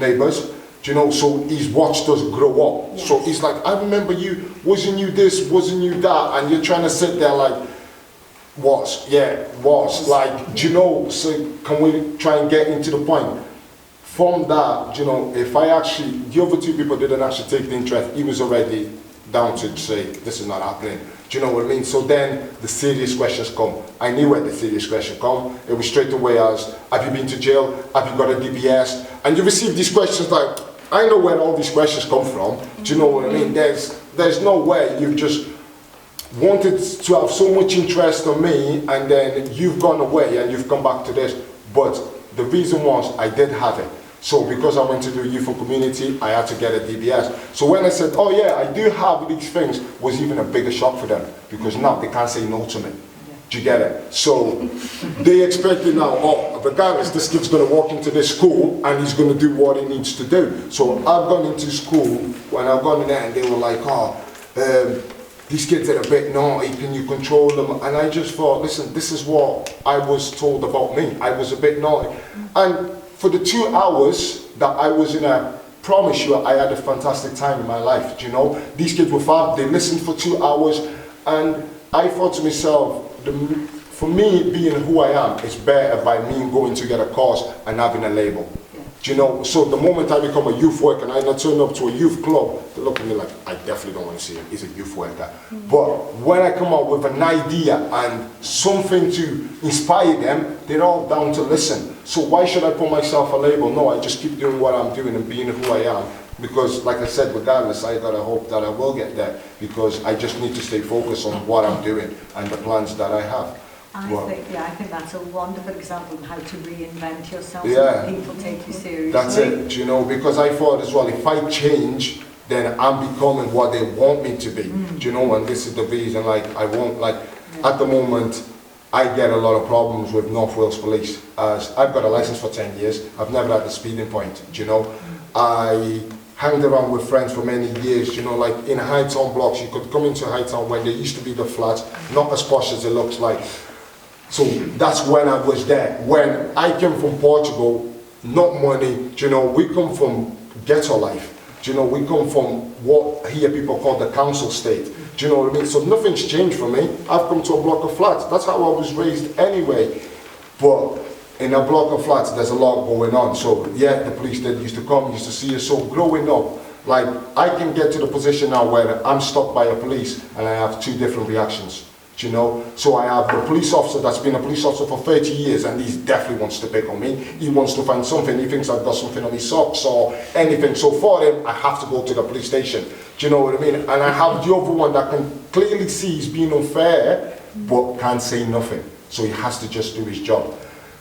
Speaker 5: neighbours, do you know, so he's watched us grow up. Yes. So he's like, I remember you, wasn't you this, wasn't you that? And you're trying to sit there like, was, yeah, was, like, do you know, so can we try and get into the point? From that, do you know, if I actually, the other 2 people didn't actually take the interest, he was already down to say, this is not happening. Do you know what I mean? So then the serious questions come. I knew where the serious questions come. It was straight away as, have you been to jail? Have you got a DBS? And you receive these questions like, I know where all these questions come from. Do you know what I mean? There's no way you've just wanted to have so much interest on me and then you've gone away and you've come back to this. But the reason was I did have it. So because I went to do youth and community, I had to get a DBS. So when I said, oh yeah, I do have these things, was even a bigger shock for them because now they can't say no to me. Do you get it? So they expected now, oh, regardless, this kid's going to walk into this school and he's going to do what he needs to do. So I've gone into school, when I've gone in there and they were like, oh, these kids are a bit naughty, can you control them? And I just thought, listen, this is what I was told about me. I was a bit naughty. And for the 2 hours that I was in, I promise you, I had a fantastic time in my life, do you know? These kids were fab, they listened for 2 hours, and I thought to myself, for me being who I am, it's better by me going to get a course and having a label. Do you know, so the moment I become a youth worker and I turn up to a youth club, they look at me like, I definitely don't want to see him, he's a youth worker. But when I come out with an idea and something to inspire them, they're all down to listen. So why should I put myself a label? No, I just keep doing what I'm doing and being who I am. Because like I said, regardless, I gotta hope that I will get there because I just need to stay focused on what I'm doing and the plans that I have.
Speaker 3: I think that's a wonderful example of how to reinvent yourself
Speaker 5: yeah,
Speaker 3: so people take you seriously.
Speaker 5: That's it, you know, because I thought as well, if I change, then I'm becoming what they want me to be, do you know, and this is the reason, like, I won't, like, at the moment, I get a lot of problems with North Wales Police, as I've got a license for 10 years, I've never had a speeding point, do you know, I hanged around with friends for many years, you know, like in High Town blocks, you could come into High Town when there used to be the flats, not as posh as it looks like. So that's when I was there. When I came from Portugal, not money, you know, we come from ghetto life. You know, we come from what here people call the council state. Do you know what I mean? So nothing's changed for me. I've come to a block of flats. That's how I was raised anyway. But in a block of flats, there's a lot going on. So yeah, the police that used to come, used to see us. So growing up, like, I can get to the position now where I'm stopped by a police and I have two different reactions. Do you know? So I have the police officer that's been a police officer for 30 years and he definitely wants to pick on me. He wants to find something. He thinks I've got something on his socks or anything. So for him, I have to go to the police station. Do you know what I mean? And I have the other one that can clearly see he's being unfair, but can't say nothing. So he has to just do his job.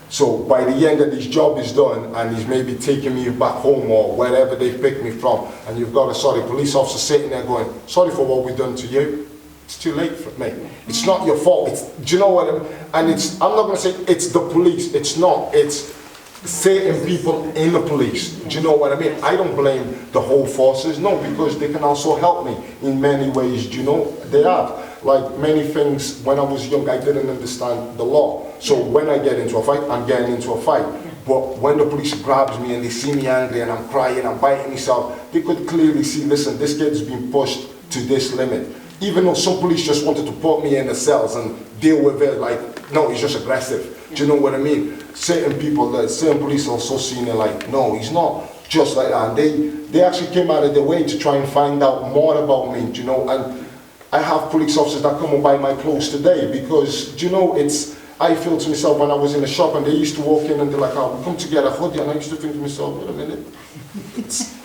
Speaker 5: So by the end that his job is done and he's maybe taking me back home or wherever they picked me from, and you've got a police officer sitting there going, sorry for what we've done to you. It's too late for me. It's not your fault. Do you know what I mean? And I'm not going to say it's the police. It's not. It's certain people in the police. Do you know what I mean? I don't blame the whole forces. No, because they can also help me in many ways. Do you know? They have. Like many things, when I was young, I didn't understand the law. So when I get into a fight, I'm getting into a fight. But when the police grabs me and they see me angry and I'm crying, I'm biting myself, they could clearly see, listen, this kid's been pushed to this limit. Even though some police just wanted to put me in the cells and deal with it, like, no, he's just aggressive. Do you know what I mean? Certain people, certain police also seen it like, no, he's not just like that. And they actually came out of their way to try and find out more about me, do you know? And I have police officers that come and buy my clothes today because, do you know, I feel to myself when I was in the shop and they used to walk in and they're like, oh, come to get a hoodie, and I used to think to myself, wait a minute, this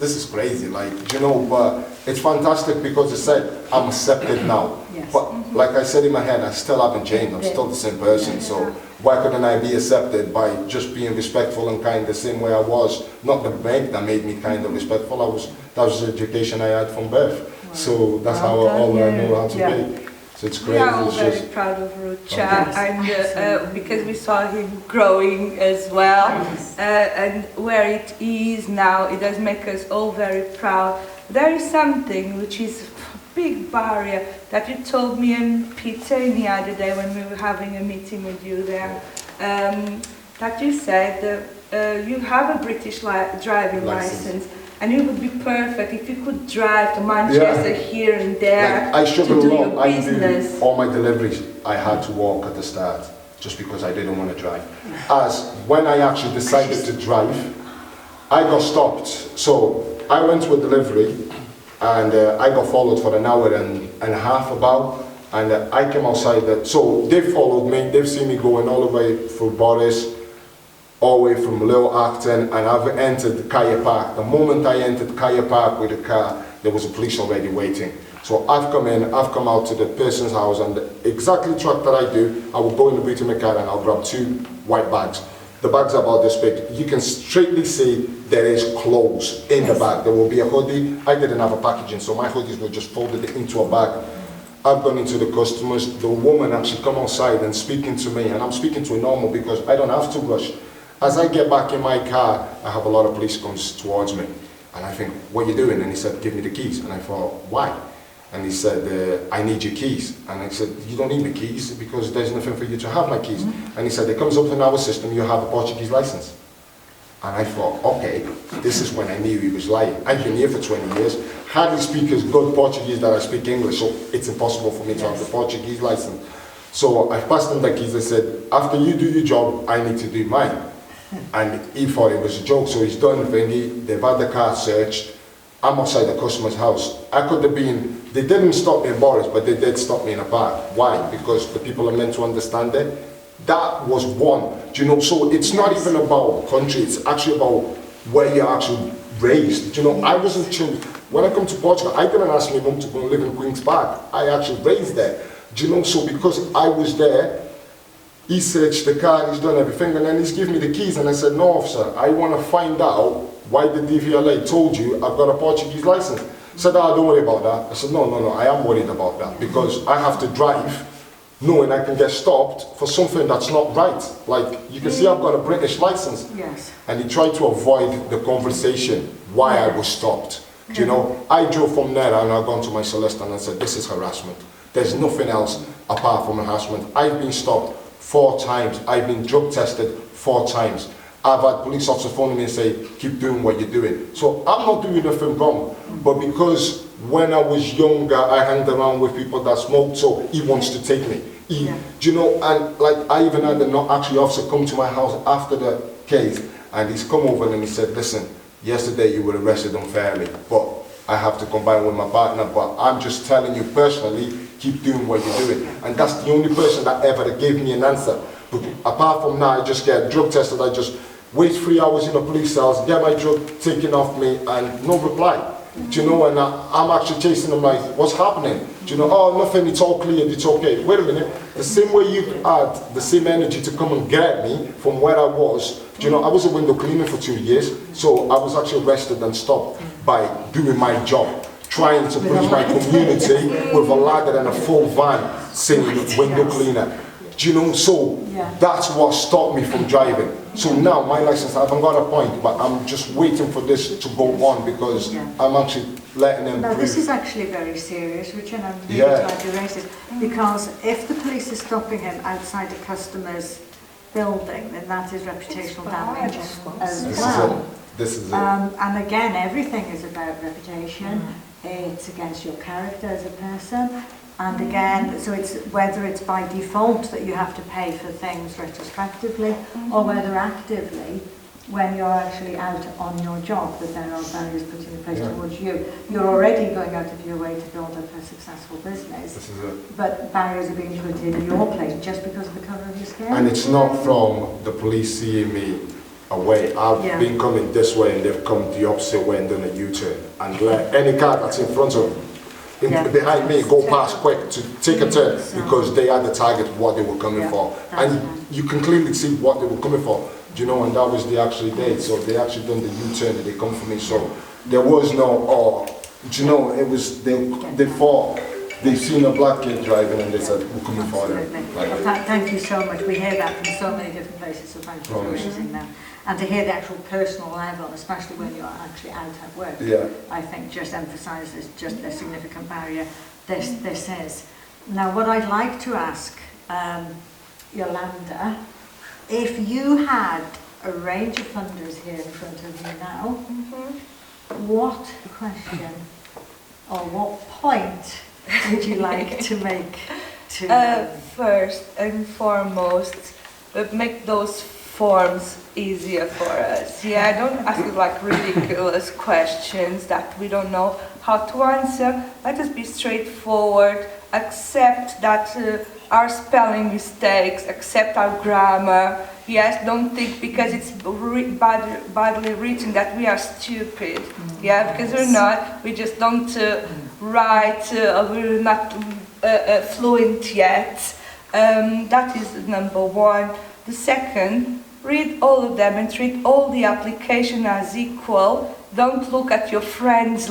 Speaker 5: is crazy, like, do you know, but it's fantastic because it said, I'm accepted now. Yes. But like I said in my head, I still haven't changed, I'm still the same person, so why couldn't I be accepted by just being respectful and kind the same way I was? Not the bank that made me kind of respectful, that was the education I had from birth. So that's how all I know how to be. So it's crazy.
Speaker 4: We are all very proud of Rucha, and because we saw him growing as well, and where it is now, it does make us all very proud. There is something which is a big barrier that you told me and Peter the other day when we were having a meeting with you there, that you said you have a British driving license. And it would be perfect if you could drive to Manchester here and there, like, I struggle to do your business.
Speaker 5: All my deliveries, I had to walk at the start just because I didn't want to drive. As when I actually decided to drive, I got stopped. So I went to a delivery and I got followed for an hour and a half about, and I came outside. So they followed me, they've seen me going all the way through Boris, all the way from Little Acton, and I've entered Kaya Park. The moment I entered Kaya Park with the car, there was a police already waiting. So I've come in, I've come out to the person's house, and the exactly truck that I do, I will go in the boot of my car and I'll grab 2 white bags. The bags are about this big. You can straightly see there is clothes in the bag. There will be a hoodie. I didn't have a packaging, so my hoodies were just folded into a bag. I've gone into the customers. The woman actually come outside and speaking to me, and I'm speaking to her normal because I don't have to rush. As I get back in my car, I have a lot of police comes towards me. And I think, what are you doing? And he said, give me the keys. And I thought, why? And he said, I need your keys. And I said, you don't need my keys because there's nothing for you to have my keys. And he said, it comes up in our system, you have a Portuguese license. And I thought, okay, this is when I knew he was lying. I've been here for 20 years, hardly speak as good Portuguese that I speak English, so it's impossible for me to have the Portuguese license. So I passed him the keys. I said, after you do your job, I need to do mine. And he thought it was a joke, so he's done the thingy, they've had the car searched, I'm outside the customer's house. I could have been, they didn't stop me in Boris, but they did stop me in a park. Why? Because the people are meant to understand it. That was one, do you know, so it's not even about country, it's actually about where you're actually raised. Do you know, I wasn't children. When I come to Portugal, I didn't ask my mum to go and live in Queen's Park. I actually raised there. Do you know, so because I was there, he searched the car, he's done everything, and then he's given me the keys, and I said, no officer, I want to find out why the DVLA told you I've got a Portuguese license. He said, oh, don't worry about that. I said, no, I am worried about that, because I have to drive knowing I can get stopped for something that's not right. Like, you can see I've got a British license.
Speaker 3: Yes.
Speaker 5: And he tried to avoid the conversation why I was stopped. Do you know, I drove from there and I've gone to my solicitor and I said, this is harassment. There's nothing else apart from harassment. I've been stopped 4 times. I've been drug tested 4 times. I've had police officers phone me and say, keep doing what you're doing. So I'm not doing anything wrong, but because when I was younger, I hung around with people that smoked, so he wants to take me. Do you know, and like I even had an actually officer come to my house after the case, and he's come over and he said, listen, yesterday you were arrested unfairly, but I have to combine with my partner, but I'm just telling you personally, keep doing what you're doing. And that's the only person that ever gave me an answer. But apart from that, I just get drug tested, I just wait 3 hours in a police cell, get my drug taken off me, and no reply. Do you know, and I'm actually chasing them like, what's happening? Do you know, oh, nothing, it's all clear, it's okay. Wait a minute, the same way you had the same energy to come and get me from where I was, do you know, I was a window cleaner for 2 years, so I was actually arrested and stopped by doing my job, trying to bridge my community with a ladder and a full van saying window cleaner. Do you know, so that's what stopped me from driving. So now my license, I haven't got a point, but I'm just waiting for this to go on because I'm actually letting them
Speaker 3: No,
Speaker 5: breathe.
Speaker 3: this is actually very serious, Richard, and I'm really glad you raised it. Because if the police is stopping him outside a customer's building, then that is reputational damage as well.
Speaker 5: This is it.
Speaker 3: And again, everything is about reputation. It's against your character as a person. And again, so it's whether it's by default that you have to pay for things retrospectively, or whether actively, when you're actually out on your job, that there are barriers put in place towards you. You're already going out of your way to build up a successful business,
Speaker 5: This is it.
Speaker 3: but barriers are being put in your place just because of the colour of your skin.
Speaker 5: And it's not from the police seeing me away. I've been coming this way and they've come the opposite way and done a U-turn. And let any car that's in front of behind me go past quick to take a turn because they had the target what they were coming for. And you can clearly see what they were coming for. Do you know, and that was the actual date. So they actually done the U-turn and they come for me. So there was no, do you know, it was, they thought, they've seen a black kid driving and they said, we're coming for them.
Speaker 3: Well, thank you so much. We hear that from so many different places, so thank you for raising that. And to hear the actual personal level, especially when you're actually out at work, I think just emphasises just the significant barrier this is. Now, what I'd like to ask Yolanda, if you had a range of funders here in front of you now, what question or what point would you like to make to
Speaker 4: First and foremost, make those forms easier for us. Don't ask us like ridiculous questions that we don't know how to answer. Let us be straightforward, accept that our spelling mistakes, accept our grammar. Don't think because it's badly written that we are stupid. Because we're not. We just don't write, we're not fluent yet. That is number one. The second, read all of them and treat all the application as equal. Don't look at your friends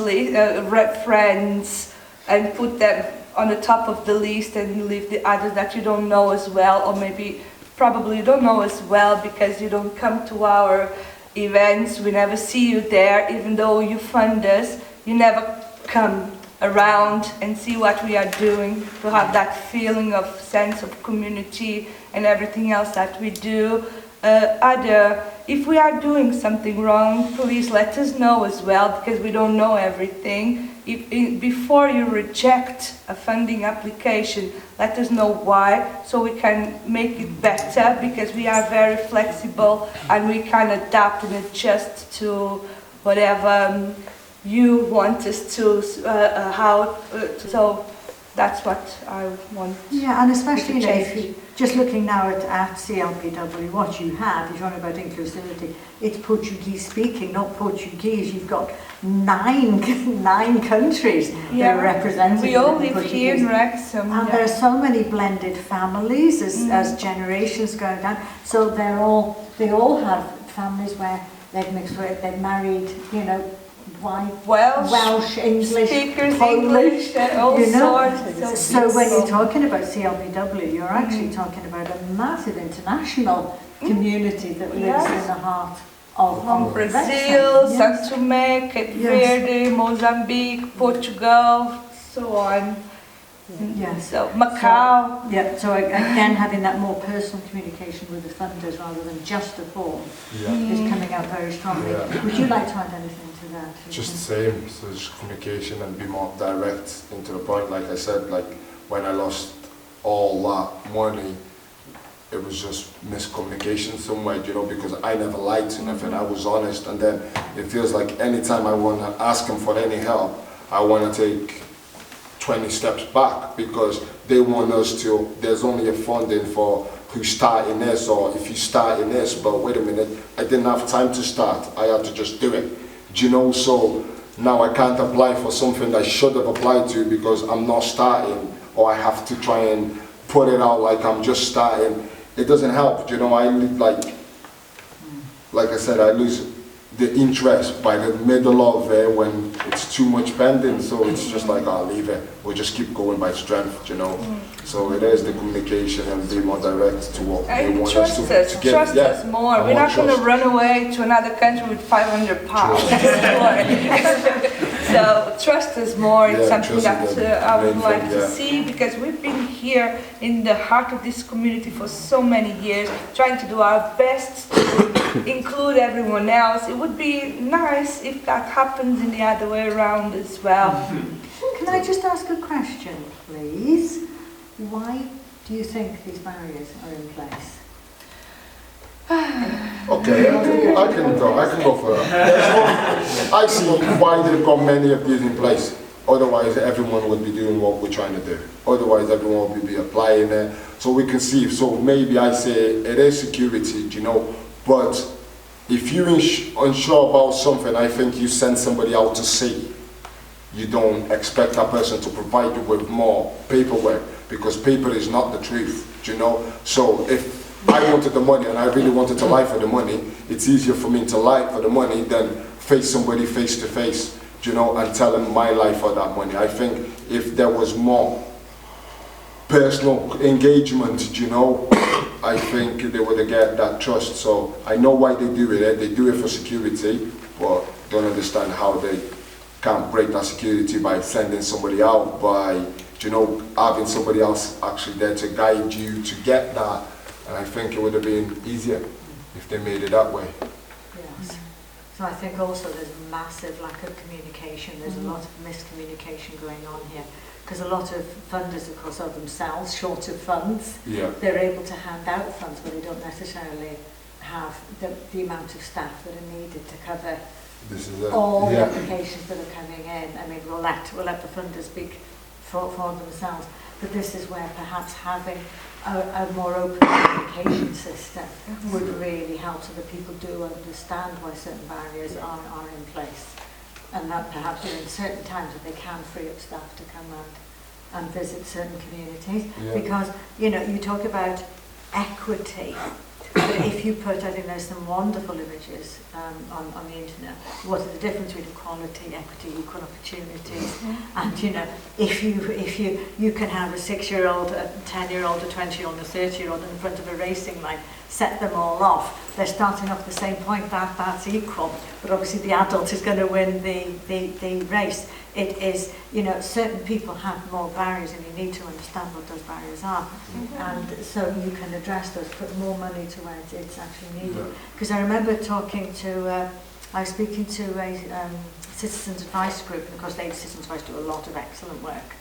Speaker 4: and put them on the top of the list and leave the others that you don't know as well, or maybe probably you don't know as well because you don't come to our events. We never see you there, even though you fund us. You never come around and see what we are doing, to have that feeling of sense of community and everything else that we do. If we are doing something wrong, please let us know as well, because we don't know everything. Before you reject a funding application, let us know why, so we can make it better, because we are very flexible and we can adapt and adjust to whatever you want us to, so that's what I want.
Speaker 3: And especially if you just looking now at CLPW, what you have, you're talking about inclusivity, it's Portuguese speaking, not Portuguese. You've got nine countries that are represented.
Speaker 4: We all live here in Wrexham.
Speaker 3: And there are so many blended families as generations go down. So they all have families where they've mixed with, they've married, Welsh, English,
Speaker 4: speakers,
Speaker 3: Polish,
Speaker 4: all sorts.
Speaker 3: So when you're talking about CLBW, you're actually talking about a massive international community that lives in the heart of
Speaker 4: Brazil, São Tomé, Cape Verde, Mozambique, Portugal, so on.
Speaker 3: Yes.
Speaker 4: So Macau.
Speaker 3: Yeah, so again, having that more personal communication with the funders rather than just a form is coming out very strongly.
Speaker 5: Yeah.
Speaker 3: Would you like to add anything to that?
Speaker 5: Just the same, so just communication and be more direct into the point. Like I said, like when I lost all that money, it was just miscommunication somewhere, you know, because I never lied to nothing. I was honest, and then it feels like anytime I want to ask them for any help, I want to take 20 steps back because they want us to, there's only a funding for who's starting this, or if you start in this, but wait a minute, I didn't have time to start, I had to just do it. Do you know, so now I can't apply for something I should have applied to because I'm not starting, or I have to try and put it out like I'm just starting. It doesn't help, you know, I like I said, I lose the interest by the middle of it when it's too much pending, so it's just like, I'll leave it. We'll just keep going by strength, you know. So it is the communication and be more direct to what they want us to get.
Speaker 4: Trust us more. We're not going to run away to another country with 500 pounds. So trust us more. It's something that I would like to see, because we've been here in the heart of this community for so many years, trying to do our best to include everyone else. It would be nice if that happens in the other way around as well.
Speaker 3: Can I just ask a question, please? Why do you think these barriers are in place?
Speaker 5: Okay, I can go for that. I see why they've got many of these in place. Otherwise, everyone would be doing what we're trying to do. Otherwise, everyone would be applying it. So we can see. So maybe I say it is security, you know. But if you're unsure about something, I think you send somebody out to see. You don't expect that person to provide you with more paperwork, because paper is not the truth, you know. So if I wanted the money and I really wanted to lie for the money, it's easier for me to lie for the money than face somebody face to face, you know, and tell them my life for that money. I think if there was more personal engagement, you know, I think they would get that trust. So I know why they do it. They do it for security, but don't understand how they can't break that security by sending somebody out, by, you know, having somebody else actually there to guide you to get that. And I think it would have been easier if they made it that way.
Speaker 3: Yes. So I think also there's a massive lack of communication. There's a lot of miscommunication going on here, because a lot of funders, of course, are themselves short of funds.
Speaker 5: Yeah.
Speaker 3: They're able to hand out funds, but they don't necessarily have the amount of staff that are needed to cover all the applications that are coming in. I mean, we'll let the funders speak for themselves, but this is where perhaps having a more open communication system would really help, so that people do understand why certain barriers are in place, and that perhaps in certain times that they can free up staff to come and visit certain communities. Because, you know, you talk about equity, but if you put, I think there's some wonderful images on the internet, what is the difference between equality, equity, equal opportunities, and, you know, if you can have a 6-year-old, a 10-year-old, a 20-year-old, a 30-year-old in front of a racing line, set them all off, they're starting off the same point, that's equal, but obviously the adult is going to win the race. It is, you know, certain people have more barriers, and you need to understand what those barriers are, and so you can address those, put more money to where it's actually needed. Because I remember talking to, I was speaking to a citizens advice group, and of course citizens advice do a lot of excellent work,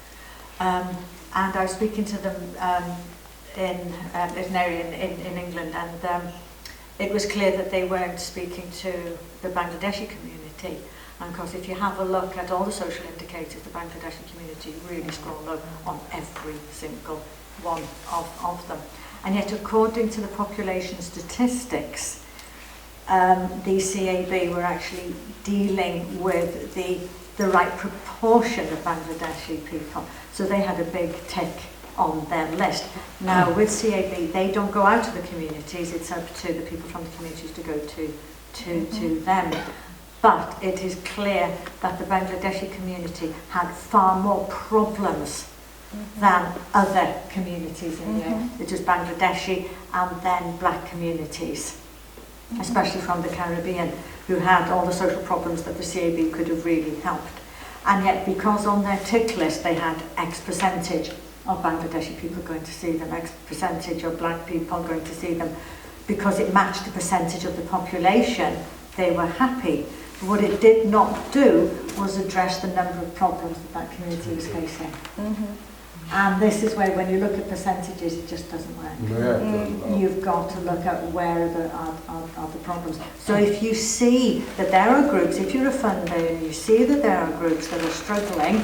Speaker 3: and I was speaking to them in an area in England, and it was clear that they weren't speaking to the Bangladeshi community. And of course, if you have a look at all the social indicators, the Bangladeshi community really score low on every single one of them. And yet, according to the population statistics, the CAB were actually dealing with the right proportion of Bangladeshi people. So they had a big tick on their list. Now, with CAB, they don't go out to the communities. It's up to the people from the communities to go to them. But it is clear that the Bangladeshi community had far more problems than other communities in there. It was Bangladeshi and then black communities, especially from the Caribbean, who had all the social problems that the CAB could have really helped. And yet, because on their tick list they had X percentage of Bangladeshi people going to see them, X percentage of black people going to see them, because it matched the percentage of the population, they were happy. But what it did not do was address the number of problems that that community was facing. And this is where, when you look at percentages, it just doesn't work. You've got to look at where are the problems. So if you see that there are groups, if you're a funder and you see that there are groups that are struggling,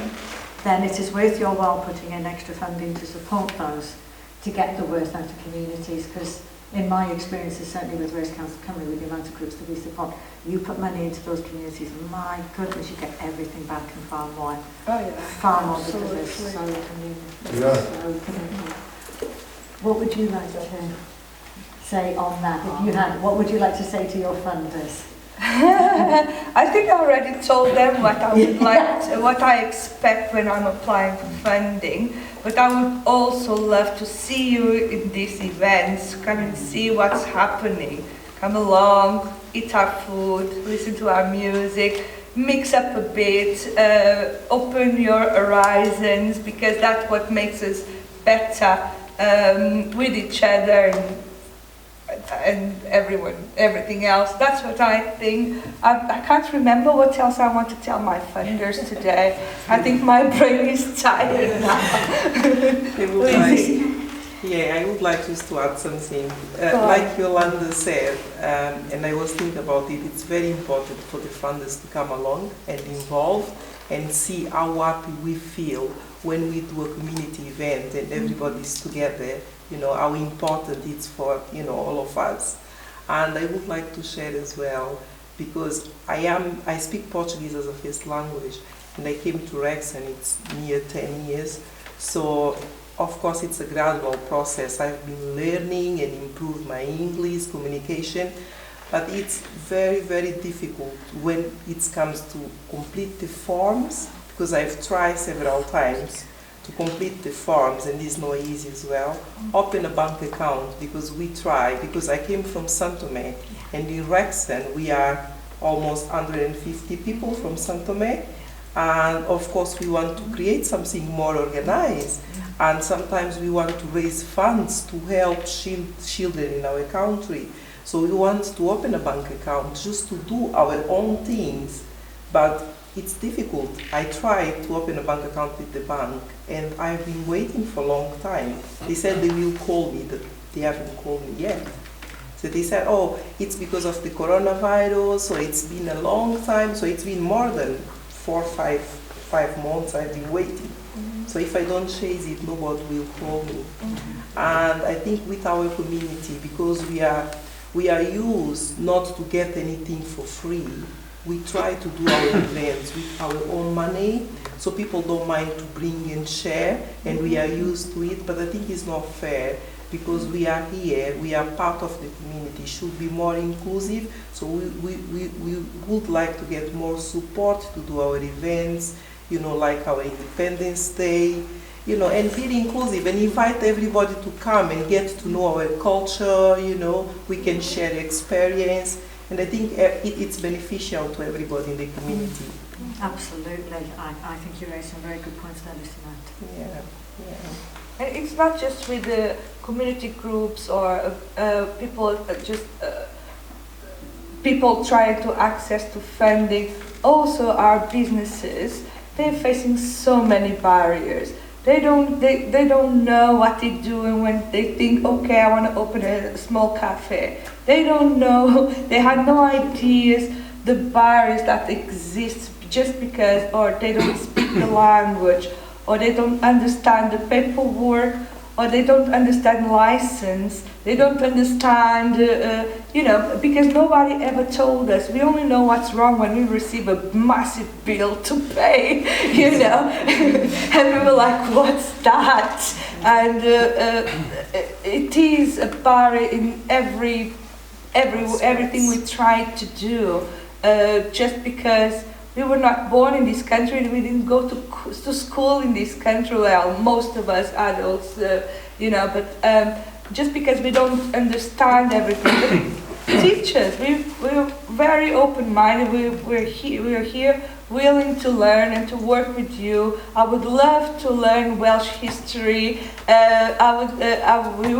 Speaker 3: then it is worth your while putting in extra funding to support those, to get the worth out of communities. Because in my experiences, certainly with Race Council Cymru, with the amount of groups that we support, you put money into those communities, my goodness, you get everything back and far more. Far more, because it's so community. What would you like to say on that? If you had, what would you like to say to your funders?
Speaker 4: I think I already told them what I would like, what I expect when I'm applying for funding. But I would also love to see you in these events. Come and see what's happening. Come along, eat our food, listen to our music, mix up a bit, open your horizons, because that's what makes us better with each other and everything else. That's what I think. I can't remember what else I want to tell my funders today. I think my brain is tired now.
Speaker 6: I would like just to add something. Like Yolanda said, and I was thinking about it, it's very important for the funders to come along and involve and see how happy we feel when we do a community event and everybody's together, how important it's for, all of us. And I would like to share as well, because I speak Portuguese as a first language, and I came to Wrexham, it's near 10 years. So, of course, it's a gradual process. I've been learning and improved my English communication, but it's very, very difficult when it comes to complete the forms, because I've tried several times to complete the forms, and it's not easy as well. Open a bank account, because we try, because I came from São Tomé, and in Wrexham we are almost 150 people from São Tomé, and of course we want to create something more organized, and sometimes we want to raise funds to help children in our country. So we want to open a bank account just to do our own things, but it's difficult. I tried to open a bank account with the bank, and I've been waiting for a long time. They said they will call me, but they haven't called me yet. So they said, oh, it's because of the coronavirus, so it's been a long time, so it's been more than 4 or 5 months I've been waiting. So if I don't chase it, nobody will call me. And I think with our community, because we are used not to get anything for free, we try to do our events with our own money, so people don't mind to bring and share, and we are used to it. But I think it's not fair, because we are here, we are part of the community, should be more inclusive. So we would like to get more support to do our events, like our Independence Day, and be inclusive and invite everybody to come and get to know our culture, we can share experience. And I think it's beneficial to everybody in the community.
Speaker 3: Absolutely. I think you raised some very good points there, Lucinda.
Speaker 4: Yeah. And it's not just with the community groups or people trying to access to funding. Also, our businesses, they're facing so many barriers. They don't know what they're doing when they think, okay, I want to open a small cafe. They don't know, they had no ideas the barriers that exist just because, or they don't speak the language, or they don't understand the paperwork, or they don't understand license, they don't understand, because nobody ever told us. We only know what's wrong when we receive a massive bill to pay, and we were like, what's that? And it is a barrier in everything we try to do, just because we were not born in this country, we didn't go to school in this country, well, most of us adults, but just because we don't understand everything. But teach us, we're very open-minded, we're here willing to learn and to work with you. I would love to learn Welsh history. We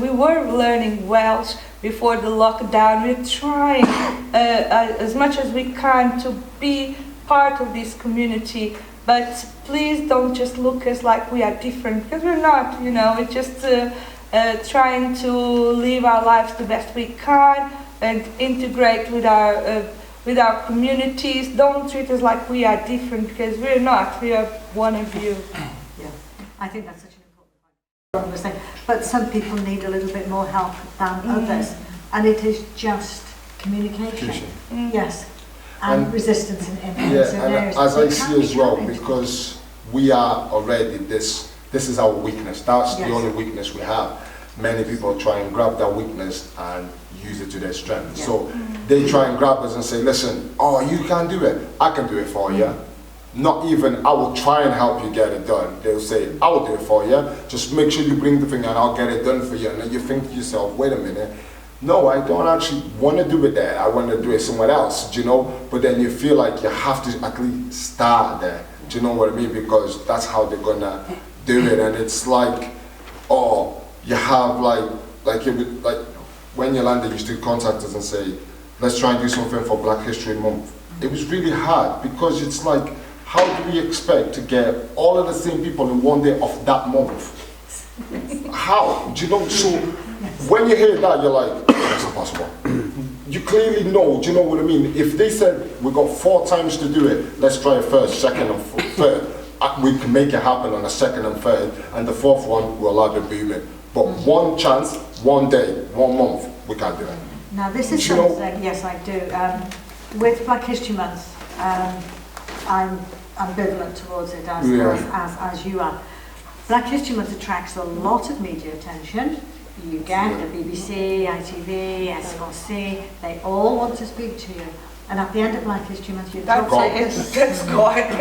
Speaker 4: were learning Welsh before the lockdown. We're trying as much as we can to be part of this community. But please don't just look at us like we are different, because we're not, you know. We're just trying to live our lives the best we can and integrate with our communities. Don't treat us like we are different, because we're not. We are one of you.
Speaker 3: Yeah, I think that's such an important point. But some people need a little bit more help than others, and it is just communication. Yes. And resistance in certain areas.
Speaker 5: As I see as well, because we are already this is our weakness. That's the only weakness we have. Many people try and grab that weakness and use it to their strength. So they try and grab us and say, listen, oh, you can't do it. I can do it for you. Not even, I will try and help you get it done. They'll say, I will do it for you. Just make sure you bring the thing and I'll get it done for you. And then you think to yourself, wait a minute. No, I don't actually want to do it there. I want to do it somewhere else, do you know? But then you feel like you have to at least start there. Do you know what I mean? Because that's how they're going to do it. And it's like, oh, you have like when Yolanda used to contact us and say, let's try and do something for Black History Month. It was really hard, because it's like, how do we expect to get all of the same people in one day of that month? How? Do you know? So when you hear that, you're like, that's impossible. You clearly know, do you know what I mean? If they said, we got 4 times to do it, let's try it first, second and third. We can make it happen on the second and third, and the 4th one will have it booming. But one chance, one day, 1 month, we can't do it.
Speaker 3: Now this is something, yes I do. With Black History Month, I'm ambivalent towards it as you are. Black History Month attracts a lot of media attention. You get the BBC, ITV, SRC, they all want to speak to you. And at the end of Black History Month, you talk about this.
Speaker 4: That's quiet.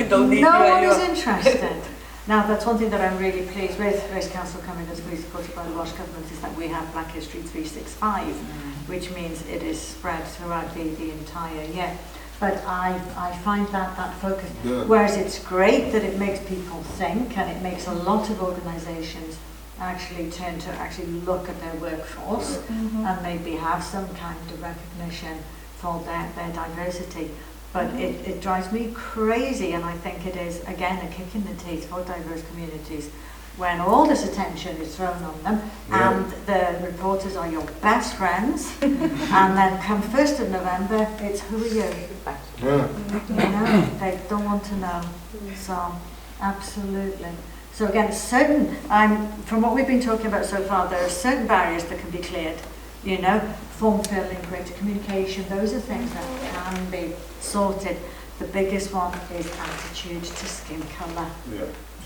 Speaker 3: No one is interested. Now, that's one thing that I'm really pleased with. Race Council coming as fully supported by the Welsh Government is that we have Black History 365, which means it is spread throughout the entire year. But I find that focus, whereas it's great that it makes people think, and it makes a lot of organisations actually turn to actually look at their workforce and maybe have some kind of recognition for their diversity. But it drives me crazy, and I think it is, again, a kick in the teeth for diverse communities when all this attention is thrown on them and the reporters are your best friends and then come 1st of November, it's who are you? You know, they don't want to know. So, absolutely. So again, from what we've been talking about so far, there are certain barriers that can be cleared. You know, form filling, greater communication, those are things that can be sorted. The biggest one is attitude to skin colour.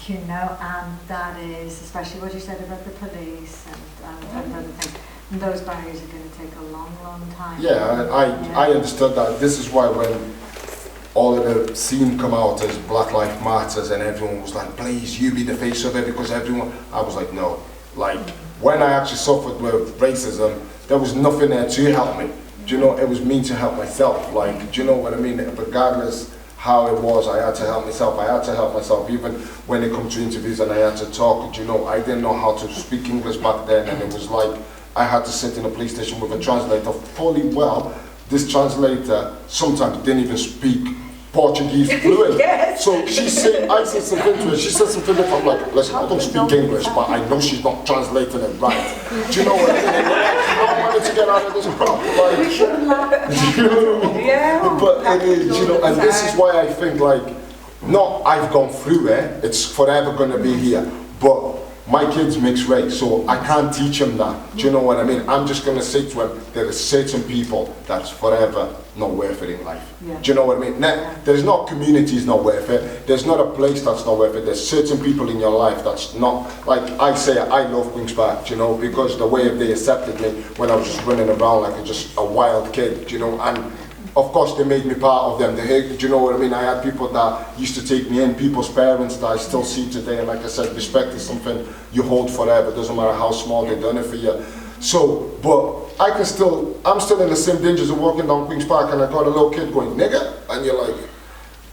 Speaker 3: You know, and that is, especially what you said about the police and other things. And those barriers are going to take a long, long time.
Speaker 5: I understood that. This is why when all of the scene come out as Black Lives Matters and everyone was like, please, you be the face of it, because everyone, I was like, no. Like, when I actually suffered with racism, there was nothing there to help me. Do you know, it was me to help myself. Like, do you know what I mean? Regardless how it was, I had to help myself. Even when it comes to interviews and I had to talk, do you know, I didn't know how to speak English back then, and it was like, I had to sit in a police station with a translator fully well. This translator sometimes didn't even speak Portuguese fluent. So she said, I said something to her, she said something that I'm like, listen, I don't speak English, but I know she's not translating it right. Do you know what I mean? I wanted to get out of this problem. Like, you know what I mean?
Speaker 4: Yeah.
Speaker 5: But it is, you know, and this is why I think, like, not I've gone through it, it's forever going to be here, but my kids mix race, so I can't teach them that. Do you know what I mean? I'm just going to say to them, there are certain people that's forever not worth it in life. Do you know what I mean? Now, there's not communities not worth it. There's not a place that's not worth it. There's certain people in your life that's not, like I say, I love Queen's Park, you know, because the way they accepted me when I was just running around like just a wild kid, you know, and of course they made me part of them. Do you know what I mean? I had people that used to take me in, people's parents that I still see today, and like I said, respect is something you hold forever. It doesn't matter how small they've done it for you. So, but I'm still in the same dangers of walking down Queen's Park and I got a little kid going, nigga, and you're like,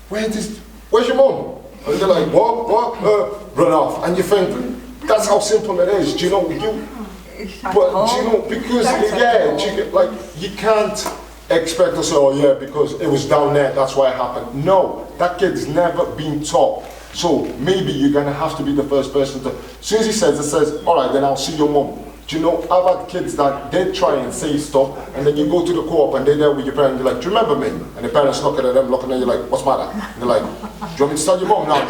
Speaker 5: where's your mom? And they're like, what, run off. And you think, that's how simple it is, do you know, but do you know, because, like, you can't expect to say, oh yeah, because it was down there, that's why it happened. No, that kid's never been taught. So maybe you're gonna have to be the first person to, as soon as he says, all right, then I'll see your mom. Do you know, I've had kids that they try and say stop, and then you go to the co-op and they're there with your parents, you're like, do you remember me? And the parents looking at them, looking at you like, what's the matter? And they're like, do you want me to tell your mom now?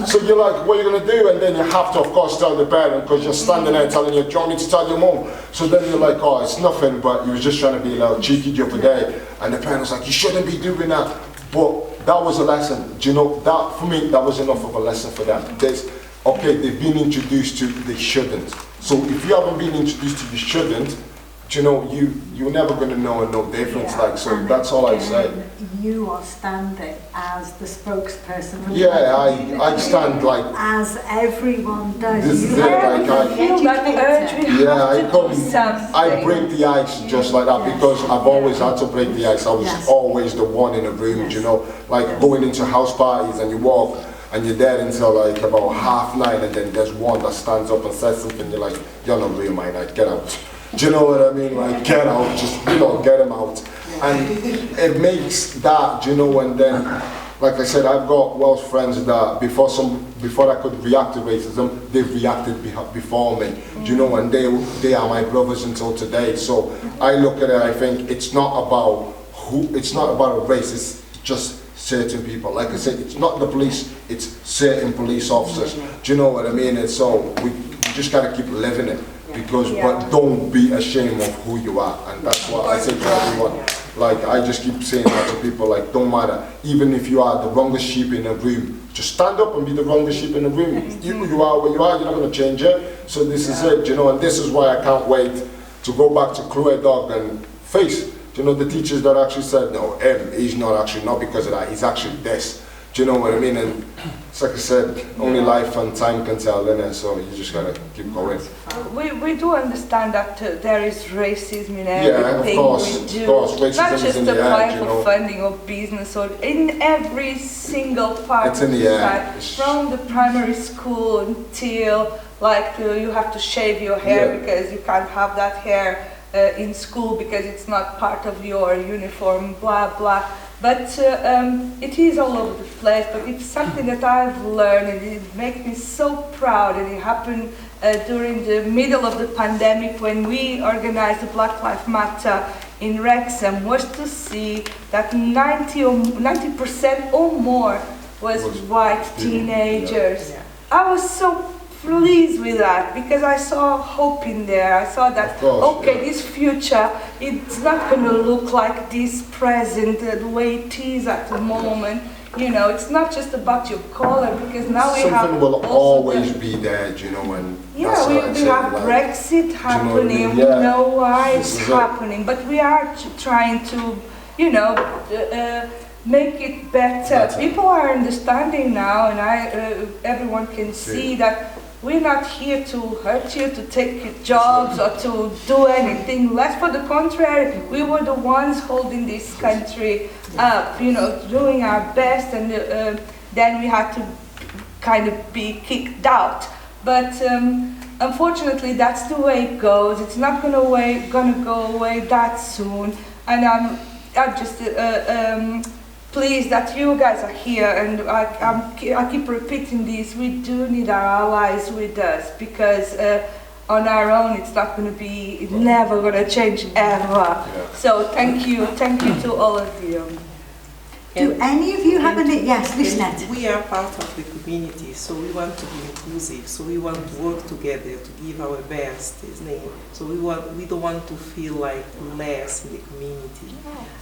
Speaker 5: So you're like, what are you going to do? And then you have to, of course, tell the parent, because you're standing there telling you, do you want me to tell your mom? So then you're like, oh, it's nothing, but you was just trying to be a little cheeky the other day. And the parent's like, you shouldn't be doing that. But that was a lesson. Do you know, that for me, that was enough of a lesson for them. Okay, they've been introduced to, they shouldn't. So if you haven't been introduced to, you shouldn't, do you know, you're never going to know no difference.
Speaker 3: Yeah.
Speaker 5: Like, so that's all I say.
Speaker 3: You are standing as the spokesperson. For
Speaker 5: yeah, I stand like.
Speaker 3: As everyone does.
Speaker 5: This is
Speaker 3: you
Speaker 5: it, like
Speaker 3: I
Speaker 4: feel that urge.
Speaker 5: I break the ice just like that,
Speaker 3: yes.
Speaker 5: because I've always had to break the ice. I was always the one in a room,
Speaker 3: yes.
Speaker 5: you know, like going into house parties and you walk. And you're there until like about 9:30, and then there's one that stands up and says something, you're like, you're not real, my night, get out. Do you know what I mean? Like, get out, just, you know, get him out. And it makes that, do you know, and then, like I said, I've got Welsh friends that before I could react to racism, they've reacted before me, do you know, and they are my brothers until today. So I look at it, I think it's not about a race, it's just certain people. Like I said, it's not the police, it's certain police officers. Do you know what I mean? And so we just gotta keep living it, because but don't be ashamed of who you are. And that's what I say to everyone. Like, I just keep saying that to people, like, don't matter. Even if you are the wrongest sheep in a room, just stand up and be the wrongest sheep in the room. You are where you are, you're not gonna change it. So this is it, you know, and this is why I can't wait to go back to Clue Dog and face. Do you know, the teachers that actually said, no, he's not actually, not because of that, he's actually this. Do you know what I mean? And it's like I said, only life and time can tell, innit? So you just gotta keep going.
Speaker 4: We do understand that there is racism in everything we do.
Speaker 5: Of course, racism
Speaker 4: not just
Speaker 5: is in
Speaker 4: the
Speaker 5: the air,
Speaker 4: for funding of business, or in every single part
Speaker 5: it's
Speaker 4: of
Speaker 5: in the air.
Speaker 4: from the primary school until like you have to shave your hair because you can't have that hair in school because it's not part of your uniform, blah blah. But it is all over the place, but it's something that I've learned, and it makes me so proud. And it happened during the middle of the pandemic when we organized the Black Lives Matter in Wrexham, was to see that 90% or more was white teenagers.
Speaker 1: Yeah.
Speaker 4: I was so pleased with that, because I saw hope in there. I saw that, this future, it's not going to look like this present, the way it is at the moment. You know, it's not just about your color, because now we have...
Speaker 5: Something will always be there, you know, and...
Speaker 4: Yeah, we have Brexit happening, we know why it's happening, but we are trying to, you know, make it better. People are understanding now, and everyone can see that we're not here to hurt you, to take your jobs, or to do anything less. For the contrary, we were the ones holding this country up, you know, doing our best, and then we had to kind of be kicked out. But unfortunately, that's the way it goes. It's not gonna go away that soon. And I'm just pleased that you guys are here, and I keep repeating this. We do need our allies with us, because on our own it's not going to be, it's never going to change ever. So thank you to all of you.
Speaker 3: Do any of you have any? Yes, Lisette.
Speaker 6: We are part of the community, so we want to be inclusive. So we want to work together to give our best, isn't it? So we don't want to feel like less in the community.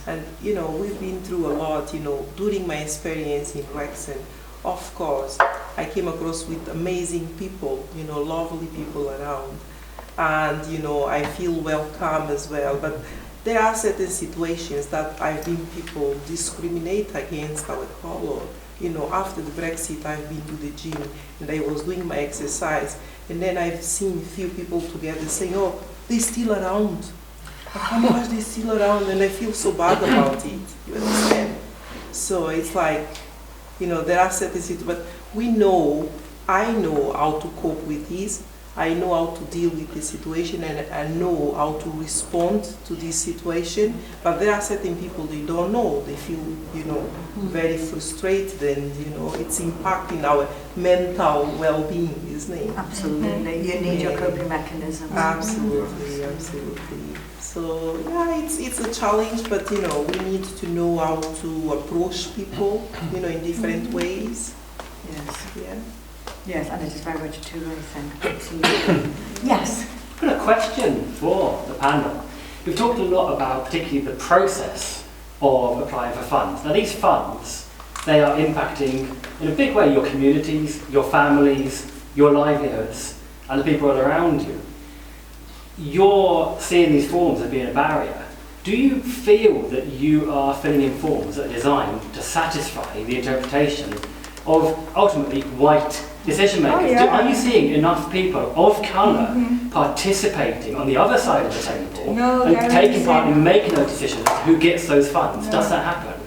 Speaker 6: And you know, we've been through a lot. You know, during my experience in Wrexham, of course, I came across with amazing people. You know, lovely people around, and you know, I feel welcome as well. But there are certain situations that I've seen people discriminate against our color, you know, after the Brexit, I've been to the gym and I was doing my exercise, and then I've seen a few people together saying, oh, they're still around. Oh my gosh, they're still around, and I feel so bad about it. You understand? So it's like, you know, there are certain situations, but I know how to cope with this. I know how to deal with the situation, and I know how to respond to this situation. But there are certain people, they don't know. They feel, you know, very frustrated, and, you know, it's impacting our mental well-being, isn't it?
Speaker 3: Absolutely. You need your coping mechanisms.
Speaker 6: Absolutely, absolutely. So, yeah, it's a challenge, but, you know, we need to know how to approach people, you know, in different ways.
Speaker 3: Yes.
Speaker 6: Yeah.
Speaker 3: Yes, and it is very much a two-way thing. Absolutely. Yes.
Speaker 2: I've got a question for the panel. We've talked a lot about particularly the process of applying for funds. Now these funds, they are impacting in a big way your communities, your families, your livelihoods, and the people around you. You're seeing these forms as being a barrier. Do you feel that you are filling in forms that are designed to satisfy the interpretation of ultimately white decision makers?
Speaker 4: Oh, yeah.
Speaker 2: Are you seeing enough people of colour participating on the other side of the table and taking part in making those decisions as to who gets those funds? Does that happen?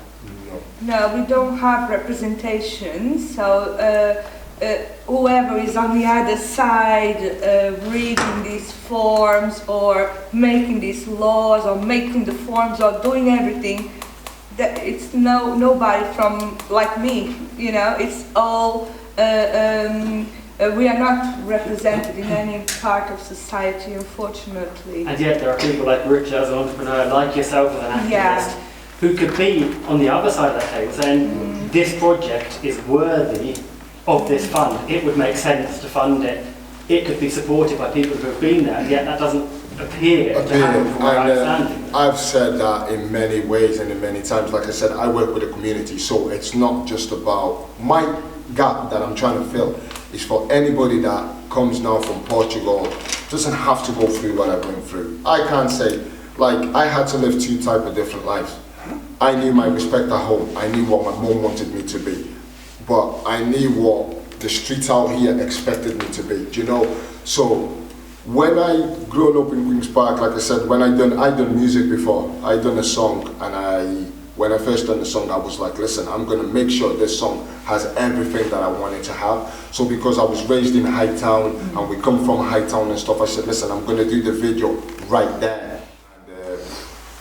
Speaker 4: No, we don't have representation, so whoever is on the other side reading these forms or making these laws or making the forms or doing everything, that it's nobody from like me, you know. It's all we are not represented in any part of society, unfortunately.
Speaker 2: And yet there are people like Richard as an entrepreneur, like yourself as an activist, who could be on the other side of that table saying this project is worthy of this fund. It would make sense to fund it. It could be supported by people who have been there, and yet that doesn't appear to happen from where I'm standing.
Speaker 5: I've said that in many ways and in many times. Like I said, I work with the community, so it's not just about my gap that I'm trying to fill. It's for anybody that comes now from Portugal, doesn't have to go through what I went through. I can't say, like, I had to live two types of different lives. I knew my respect at home. I knew what my mom wanted me to be. But I knew what the streets out here expected me to be, you know? So when I grew up in Queen's Park, like I said, when I done music before. I done a song, and when I first done the song, I was like, listen, I'm gonna make sure this song has everything that I wanted to have. So because I was raised in Hightown, and we come from Hightown and stuff, I said, listen, I'm gonna do the video right there. And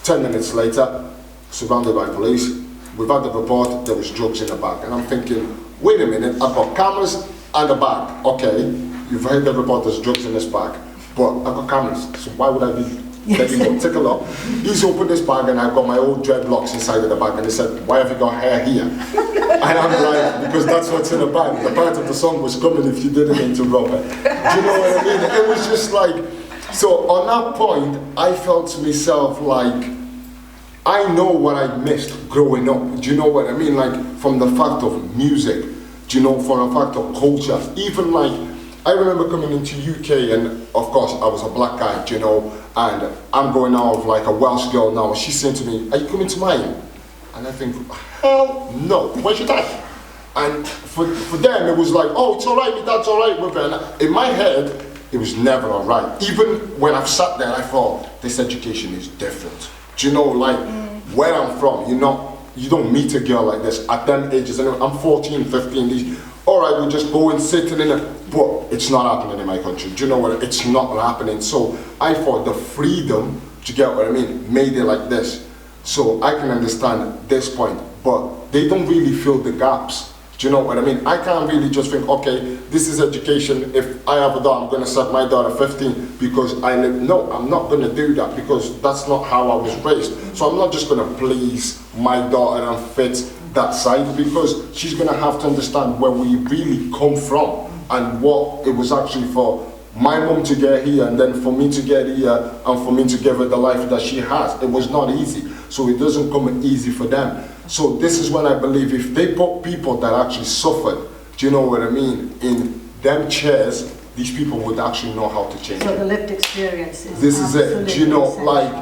Speaker 5: 10 minutes later, surrounded by police, we've had the report, there was drugs in the bag. And I'm thinking, wait a minute, I've got cameras and a bag. Okay, you've heard the report, there's drugs in this bag. But I've got cameras, so why would I be letting him take a look? He's opened this bag and I've got my old dreadlocks inside of the bag, and he said, why have you got hair here? And I'm like, because that's what's in the bag. The part of the song was coming if you didn't interrupt it. Do you know what I mean? It was just like, so on that point, I felt to myself like, I know what I missed growing up. Do you know what I mean? Like, from the fact of music, do you know, from the fact of culture. Even like, I remember coming into UK, and of course I was a black guy, do you know, and I'm going out with like a Welsh girl now. She's saying to me, are you coming to mine? And I think, hell no, where's your dad? And for them it was like, oh, it's all right, my dad's all right with it. And in my head, it was never all right. Even when I've sat there, I thought, this education is different. Do you know, like, where I'm from, you don't meet a girl like this at them ages. Anyway, I'm 14, 15, all right, we just go and sit in it, but it's not happening in my country. Do you know what? It's not happening. So I thought the freedom, do you get what I mean, made it like this. So I can understand this point, but they don't really fill the gaps. Do you know what I mean? I can't really just think, okay, this is education. If I have a daughter, I'm going to set my daughter 15 because I live. No, I'm not going to do that because that's not how I was raised. So I'm not just going to please my daughter and fit that side, because she's going to have to understand where we really come from and what it was actually for my mom to get here, and then for me to get here, and for me to give her the life that she has. It was not easy, so it doesn't come easy for them. So this is when I believe if they put people that actually suffered, do you know what I mean, in them chairs, these people would actually know how to change
Speaker 3: So
Speaker 5: it.
Speaker 3: the lived experience is
Speaker 5: This is it. Do you know, like,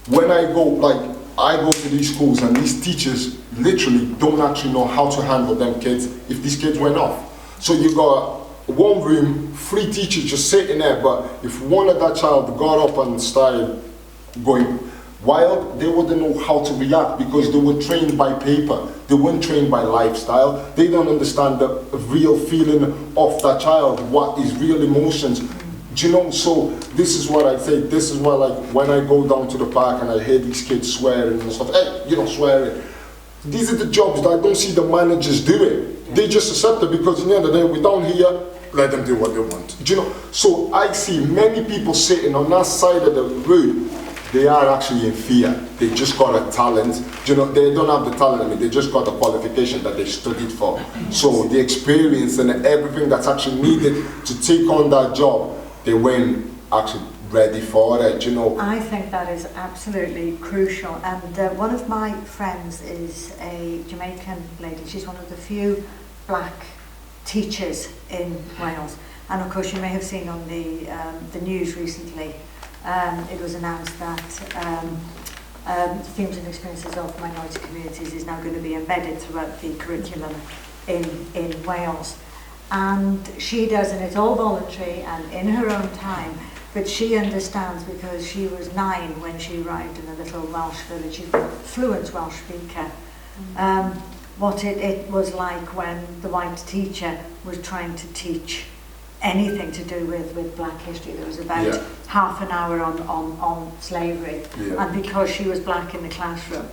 Speaker 5: when I go, like, I go to these schools and these teachers literally don't actually know how to handle them kids if these kids went off. So you got one room, 3 teachers just sitting there, but if one of that child got up and started going wild, they wouldn't know how to react because they were trained by paper. They weren't trained by lifestyle. They don't understand the real feeling of that child, what is real emotions. Do you know, so this is what I say, this is why, like, when I go down to the park and I hear these kids swearing and stuff, hey, you know, swearing. These are the jobs that I don't see the managers doing. They just accept it because in the end of the day, we're down here, let them do what they want. Do you know, so I see many people sitting on that side of the road, they are actually in fear. They just got a talent. You know, they don't have the talent, I mean, they just got the qualification that they studied for. So the experience and everything that's actually needed to take on that job, they weren't actually ready for it, you know.
Speaker 3: I think that is absolutely crucial. And one of my friends is a Jamaican lady. She's one of the few black teachers in Wales. And of course, you may have seen on the news recently, it was announced that themes and experiences of minority communities is now going to be embedded throughout the curriculum in Wales. And she does, and it's all voluntary and in her own time, but she understands because she was 9 when she arrived in a little Welsh village. She's a fluent Welsh speaker. What it was like when the white teacher was trying to teach anything to do with black history. There was about half an hour on slavery, and because she was black in the classroom,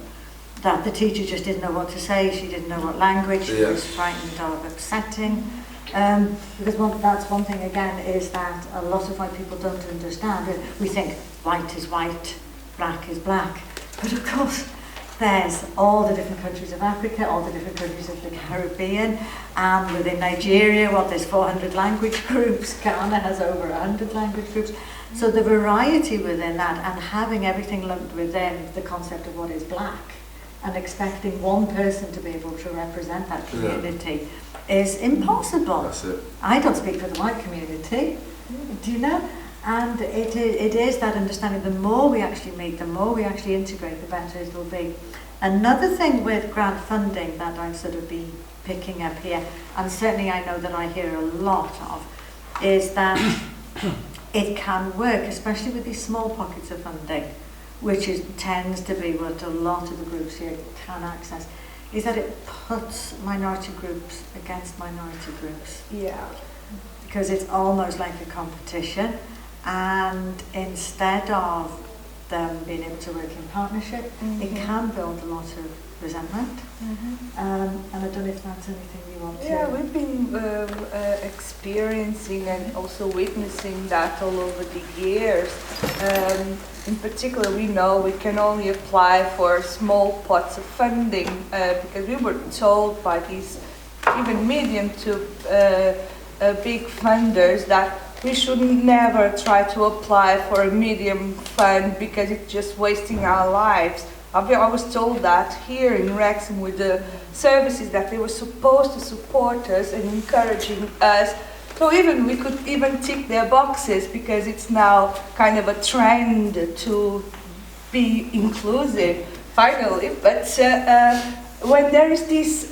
Speaker 3: that the teacher just didn't know what to say. She didn't know what language. She was frightened of upsetting. Because that's one thing again, is that a lot of white people don't understand. We think white is white, black is black, but of course there's all the different countries of Africa, all the different countries of the Caribbean, and within Nigeria, there's 400 language groups. Ghana has over 100 language groups. So the variety within that, and having everything lumped within the concept of what is black, and expecting one person to be able to represent that community is impossible.
Speaker 5: That's it.
Speaker 3: I don't speak for the white community, do you know? And it is that understanding. The more we actually meet, the more we actually integrate, the better it will be. Another thing with grant funding that I've sort of been picking up here, and certainly I know that I hear a lot of, is that it can work, especially with these small pockets of funding, which tends to be what a lot of the groups here can access, is that it puts minority groups against minority groups.
Speaker 4: Yeah.
Speaker 3: Because it's almost like a competition, and instead of them being able to work in partnership, it can build a lot of resentment. And I don't know if that's anything you want to...
Speaker 4: Yeah, we've been experiencing and also witnessing that all over the years. In particular, we know we can only apply for small pots of funding because we were told by these even medium to big funders that we should never try to apply for a medium fund because it's just wasting our lives. I was told that here in Wrexham with the services that they were supposed to support us and encouraging us. So even we could even tick their boxes because it's now kind of a trend to be inclusive, finally. But when there is this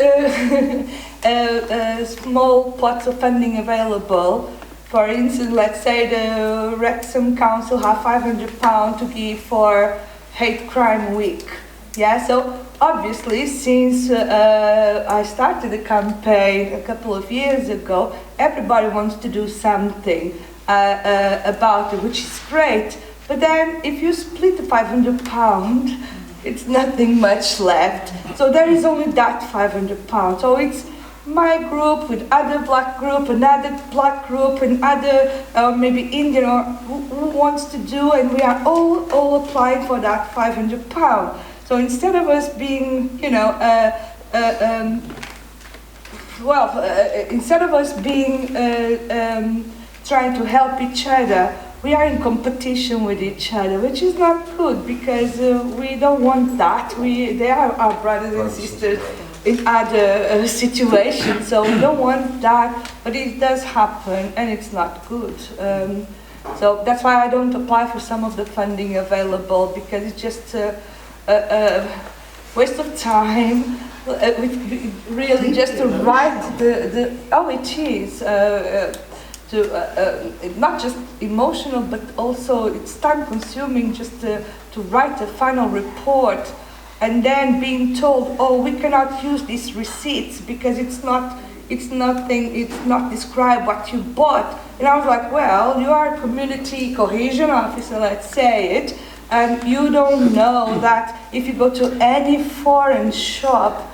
Speaker 4: small pots of funding available, for instance, let's say the Wrexham Council have £500 to give for Hate Crime Week. Yeah, so obviously since I started the campaign a couple of years ago, everybody wants to do something about it, which is great. But then if you split the £500, it's nothing much left. So there is only that £500. So it's my group with other black group, another black group, and other maybe Indian or who wants to do, and we are all applying for that £500. So instead of us being, you know, instead of us being trying to help each other, we are in competition with each other, which is not good because we don't want that. They are our brothers and sisters in other situations, so we don't want that, but it does happen and it's not good. So that's why I don't apply for some of the funding available, because it's just waste of time. Really, just to write not just emotional, but also it's time consuming just to write a final report, and then being told, oh, we cannot use these receipts because it's not describe what you bought. And I was like, well, you are a community cohesion officer, let's say it, and you don't know that if you go to any foreign shop,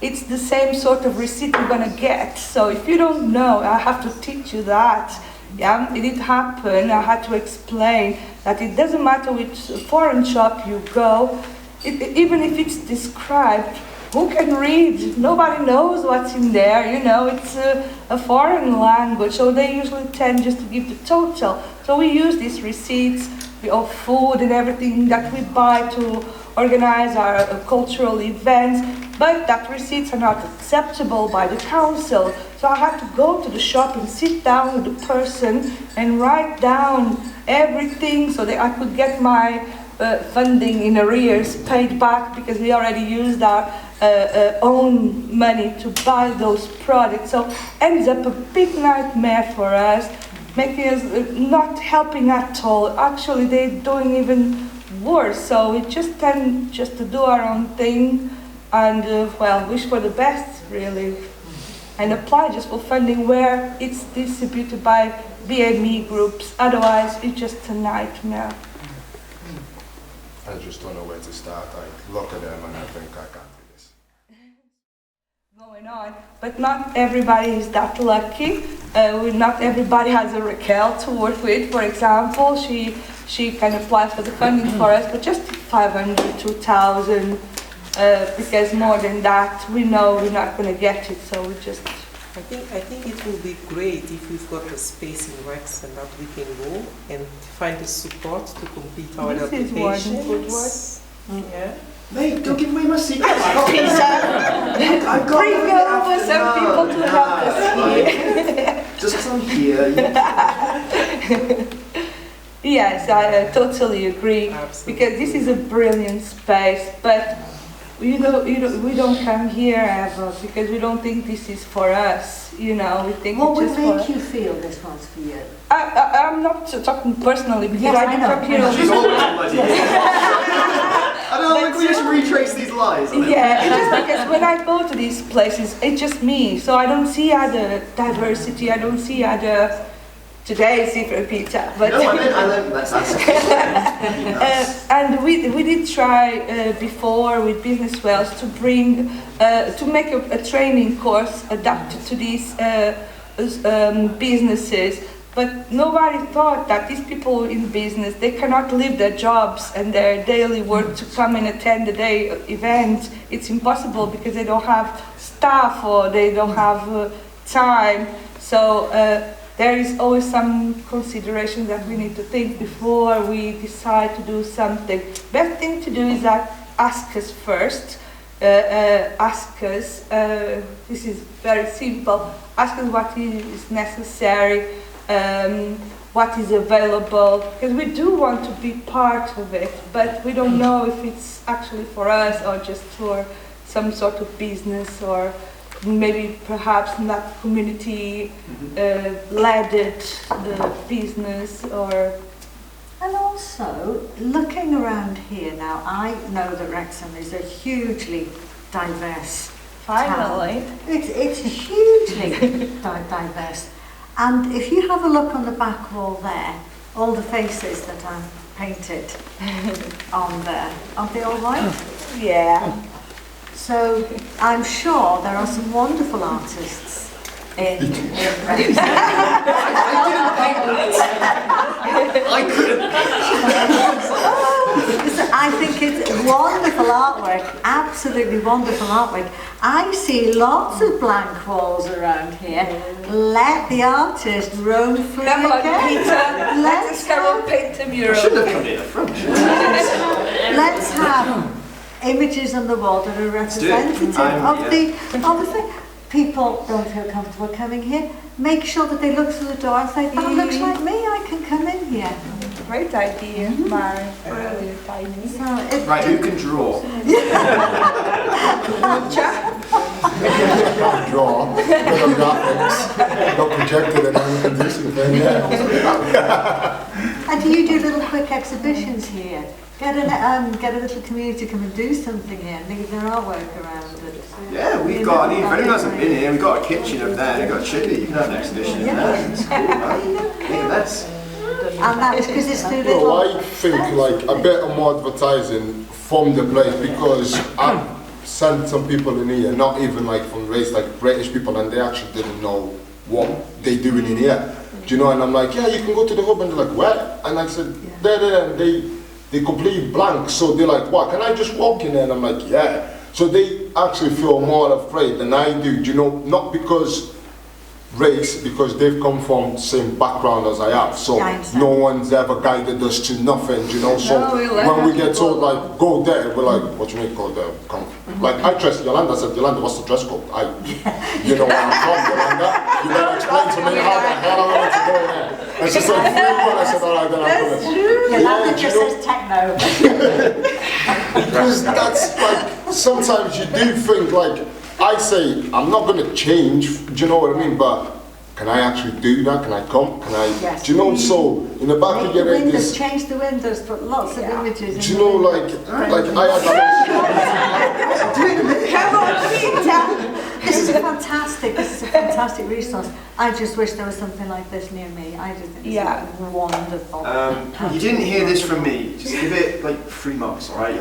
Speaker 4: it's the same sort of receipt you're gonna get. So if you don't know, I have to teach you that. Yeah, it did happen. I had to explain that it doesn't matter which foreign shop you go, even if it's described, who can read? Nobody knows what's in there, you know, it's a foreign language, so they usually tend just to give the total. So we use these receipts of food and everything that we buy to organize our cultural events, but that receipts are not acceptable by the council. So I had to go to the shop and sit down with the person and write down everything so that I could get my funding in arrears paid back, because we already used our own money to buy those products. So ends up a big nightmare for us, making us not helping at all. Actually, they're doing even worse. So we just tend just to do our own thing and wish for the best, really, and apply just for funding where it's distributed by BME groups. Otherwise, it's just a nightmare.
Speaker 5: I just don't know where to start. I look at them and I think I can't do this.
Speaker 4: Going on, but not everybody is that lucky. Not everybody has a Raquel to work with. For example, she can apply for the funding for us, but just 500, 2,000, because more than that, we know we're not going to get it. So we just.
Speaker 6: I think it will be great if we've got a space in Wrexham that we can go and find the support to complete our applications.
Speaker 4: This is one good word.
Speaker 6: Yeah.
Speaker 1: Mate, don't give away my secrets.
Speaker 4: I've got bring over some people to help us here.
Speaker 1: Just because I'm here.
Speaker 4: Yes, I totally agree.
Speaker 6: Absolutely.
Speaker 4: Because this is a brilliant space, but we don't come here ever because we don't think this is for us. You know, we think
Speaker 3: What
Speaker 4: it's
Speaker 3: would
Speaker 4: just
Speaker 3: make
Speaker 4: for.
Speaker 3: you feel this one's for you?
Speaker 4: I'm not talking personally because
Speaker 3: Yes,
Speaker 4: I
Speaker 3: I
Speaker 4: didn't
Speaker 3: know.
Speaker 4: come here.
Speaker 1: She's always on my team. I don't know, like we just retrace these lies.
Speaker 4: Yeah, it's just because when I go to these places, it's just me. So I don't see other diversity. I don't see other. Today is different pizza, but
Speaker 1: No, I meant let's ask.
Speaker 4: and we did try before with Business Wales to bring to make a training course adapted to these businesses. But nobody thought that these people in business, they cannot leave their jobs and their daily work to come and attend the day event. It's impossible because they don't have staff or they don't have time. So there is always some consideration that we need to think before we decide to do something. Best thing to do is that ask us first. Ask us, this is very simple, ask us what is necessary, what is available, because we do want to be part of it, but we don't know if it's actually for us or just for some sort of business, or maybe perhaps not community led business. Or
Speaker 3: And also, looking around here now, I know that Wrexham is a hugely diverse
Speaker 4: finally,
Speaker 3: town. It's hugely diverse. And if you have a look on the back wall there, all the faces that I've painted on there, aren't they all white?
Speaker 4: yeah.
Speaker 3: So I'm sure there are some wonderful artists in Wrexham.
Speaker 1: I couldn't.
Speaker 3: I think it's wonderful artwork, absolutely wonderful artwork. I see lots of blank walls around here. Let the artist roam free
Speaker 4: Come on,
Speaker 3: again.
Speaker 4: Peter, let's come and paint a
Speaker 1: I
Speaker 4: mural.
Speaker 1: shouldn't have come in the front.
Speaker 3: Let's have images on the wall that are representative of the thing. People don't feel comfortable coming here. Make sure that they look through the door and say, "That looks like me. I can come in here."
Speaker 4: great idea, Mary. Brilliant idea.
Speaker 3: So
Speaker 1: Right, who can draw?
Speaker 5: Draw, bit of graphics, got projected and everything decent thing, yeah.
Speaker 3: And do you do little quick exhibitions here? Get a little community to come and do something here and leave their artwork around it.
Speaker 1: Yeah, we've got, if anyone hasn't been here, we've got a kitchen up there, we've got a chili, you can have an exhibition in there. It's cool, man. That's...
Speaker 3: And that's because it's too little.
Speaker 5: Well, I think like a bit more advertising from the place, because I've sent some people in here, not even like from race, like British people, and they actually didn't know what they doing in here. Do you know? And I'm like, yeah, you can go to the hub, and they're like, where? And I said, there, and they completely blank. So they're like, what? Can I just walk in there? And I'm like, yeah. So they actually feel more afraid than I do. Do you know? Not because race, because they've come from the same background as I have. So no one's ever guided us to nothing. Do you know? So when we get told like, go there, we're like, what do you mean go there? Come. Like I trust Yolanda. I said, Yolanda, what's the dress code? You know where I'm from, Yolanda. You better explain to me how the hell I want to go there. And she said, I said, all right, then I'm coming.
Speaker 3: Yolanda just says techno.
Speaker 5: Because that's like, sometimes you do think like, I say, I'm not going to change, do you know what I mean? But can I actually do that? Can I come? Can I,
Speaker 3: Yes.
Speaker 5: do you know, so in the back of your head is,
Speaker 3: Change the windows, put lots of images
Speaker 5: do you know, like I had
Speaker 3: Come on, Peter! This is fantastic resource. I just wish there was something like this near me. I just think it's wonderful.
Speaker 1: You didn't hear this from me. Just give it like 3 months, all right?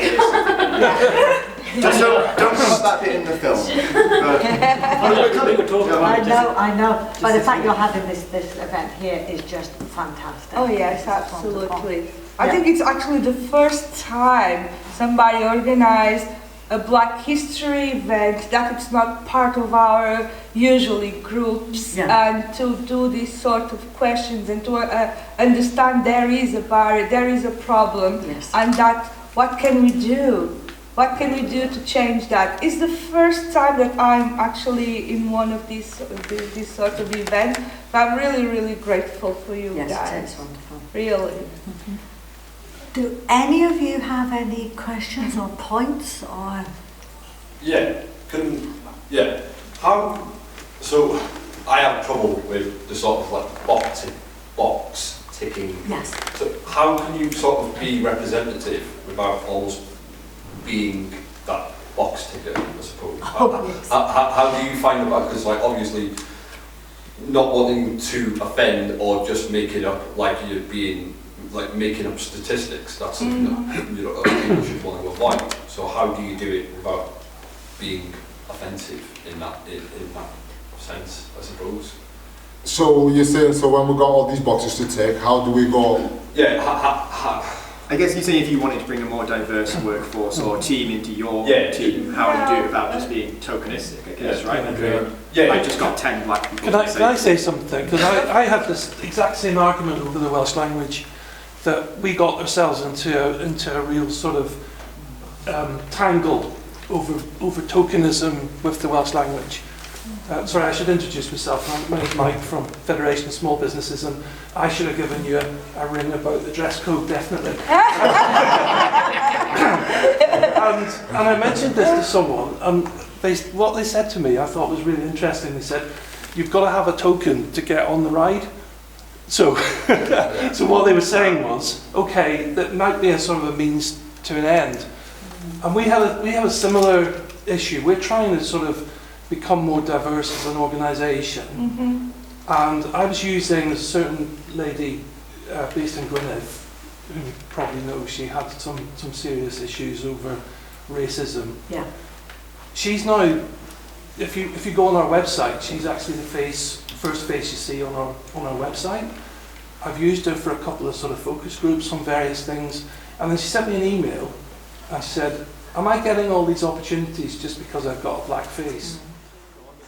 Speaker 1: Just don't put that bit in the film.
Speaker 3: I know. But the fact you're having this event here is just fantastic.
Speaker 4: Oh yes, absolutely. I think it's actually the first time somebody organized a Black History event that it's not part of our usually groups, and to do these sort of questions and to understand there is a barrier, there is a problem, and that what can we do? What can we do to change that? It's the first time that I'm actually in one of these sort of events. I'm really grateful for you guys.
Speaker 3: Yes, it's wonderful.
Speaker 4: Really.
Speaker 3: Do any of you have any questions or points or?
Speaker 7: How? So I have trouble with the sort of like box ticking.
Speaker 3: Yes.
Speaker 7: So how can you sort of be representative without almost being that box ticker, I suppose? How do you find about, because like obviously not wanting to offend or just make it up like you're being like making up statistics, that's something that people should want to avoid. So how do you do it without being offensive in that sense, I suppose?
Speaker 5: So you're saying, so when we got all these boxes to tick, how do we go?
Speaker 1: I guess you're saying if you wanted to bring a more diverse workforce or team into your team, how would you do it without just being tokenistic, I guess, right? I just got 10 black people.
Speaker 8: Can I say something? Because I had this exact same argument over the Welsh language, that we got ourselves into a real sort of tangle over tokenism with the Welsh language. Sorry, I should introduce myself. My name's Mike from Federation of Small Businesses, and I should have given you a ring about the dress code, definitely. and I mentioned this to someone, and what they said to me I thought was really interesting. They said, you've got to have a token to get on the ride. So, so what they were saying was, okay, that might be a sort of a means to an end. And we have a similar issue. We're trying to sort of become more diverse as an organisation. And I was using a certain lady based in Gwynedd, who you probably know, she had some serious issues over racism.
Speaker 3: Yeah.
Speaker 8: She's now, if you go on our website, she's actually the first face you see on our website. I've used her for a couple of sort of focus groups on various things, and then she sent me an email and she said, am I getting all these opportunities just because I've got a black face?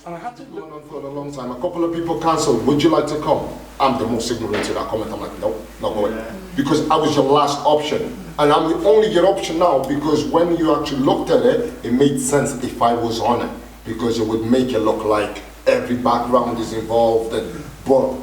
Speaker 8: And I had to
Speaker 5: Going on for a long time. A couple of people cancelled. Would you like to come? I'm the most ignorant to that comment. I'm like, no, not going. Because I was your last option. And I'm only your option now because when you actually looked at it, it made sense if I was on it. Because it would make it look like every background is involved. But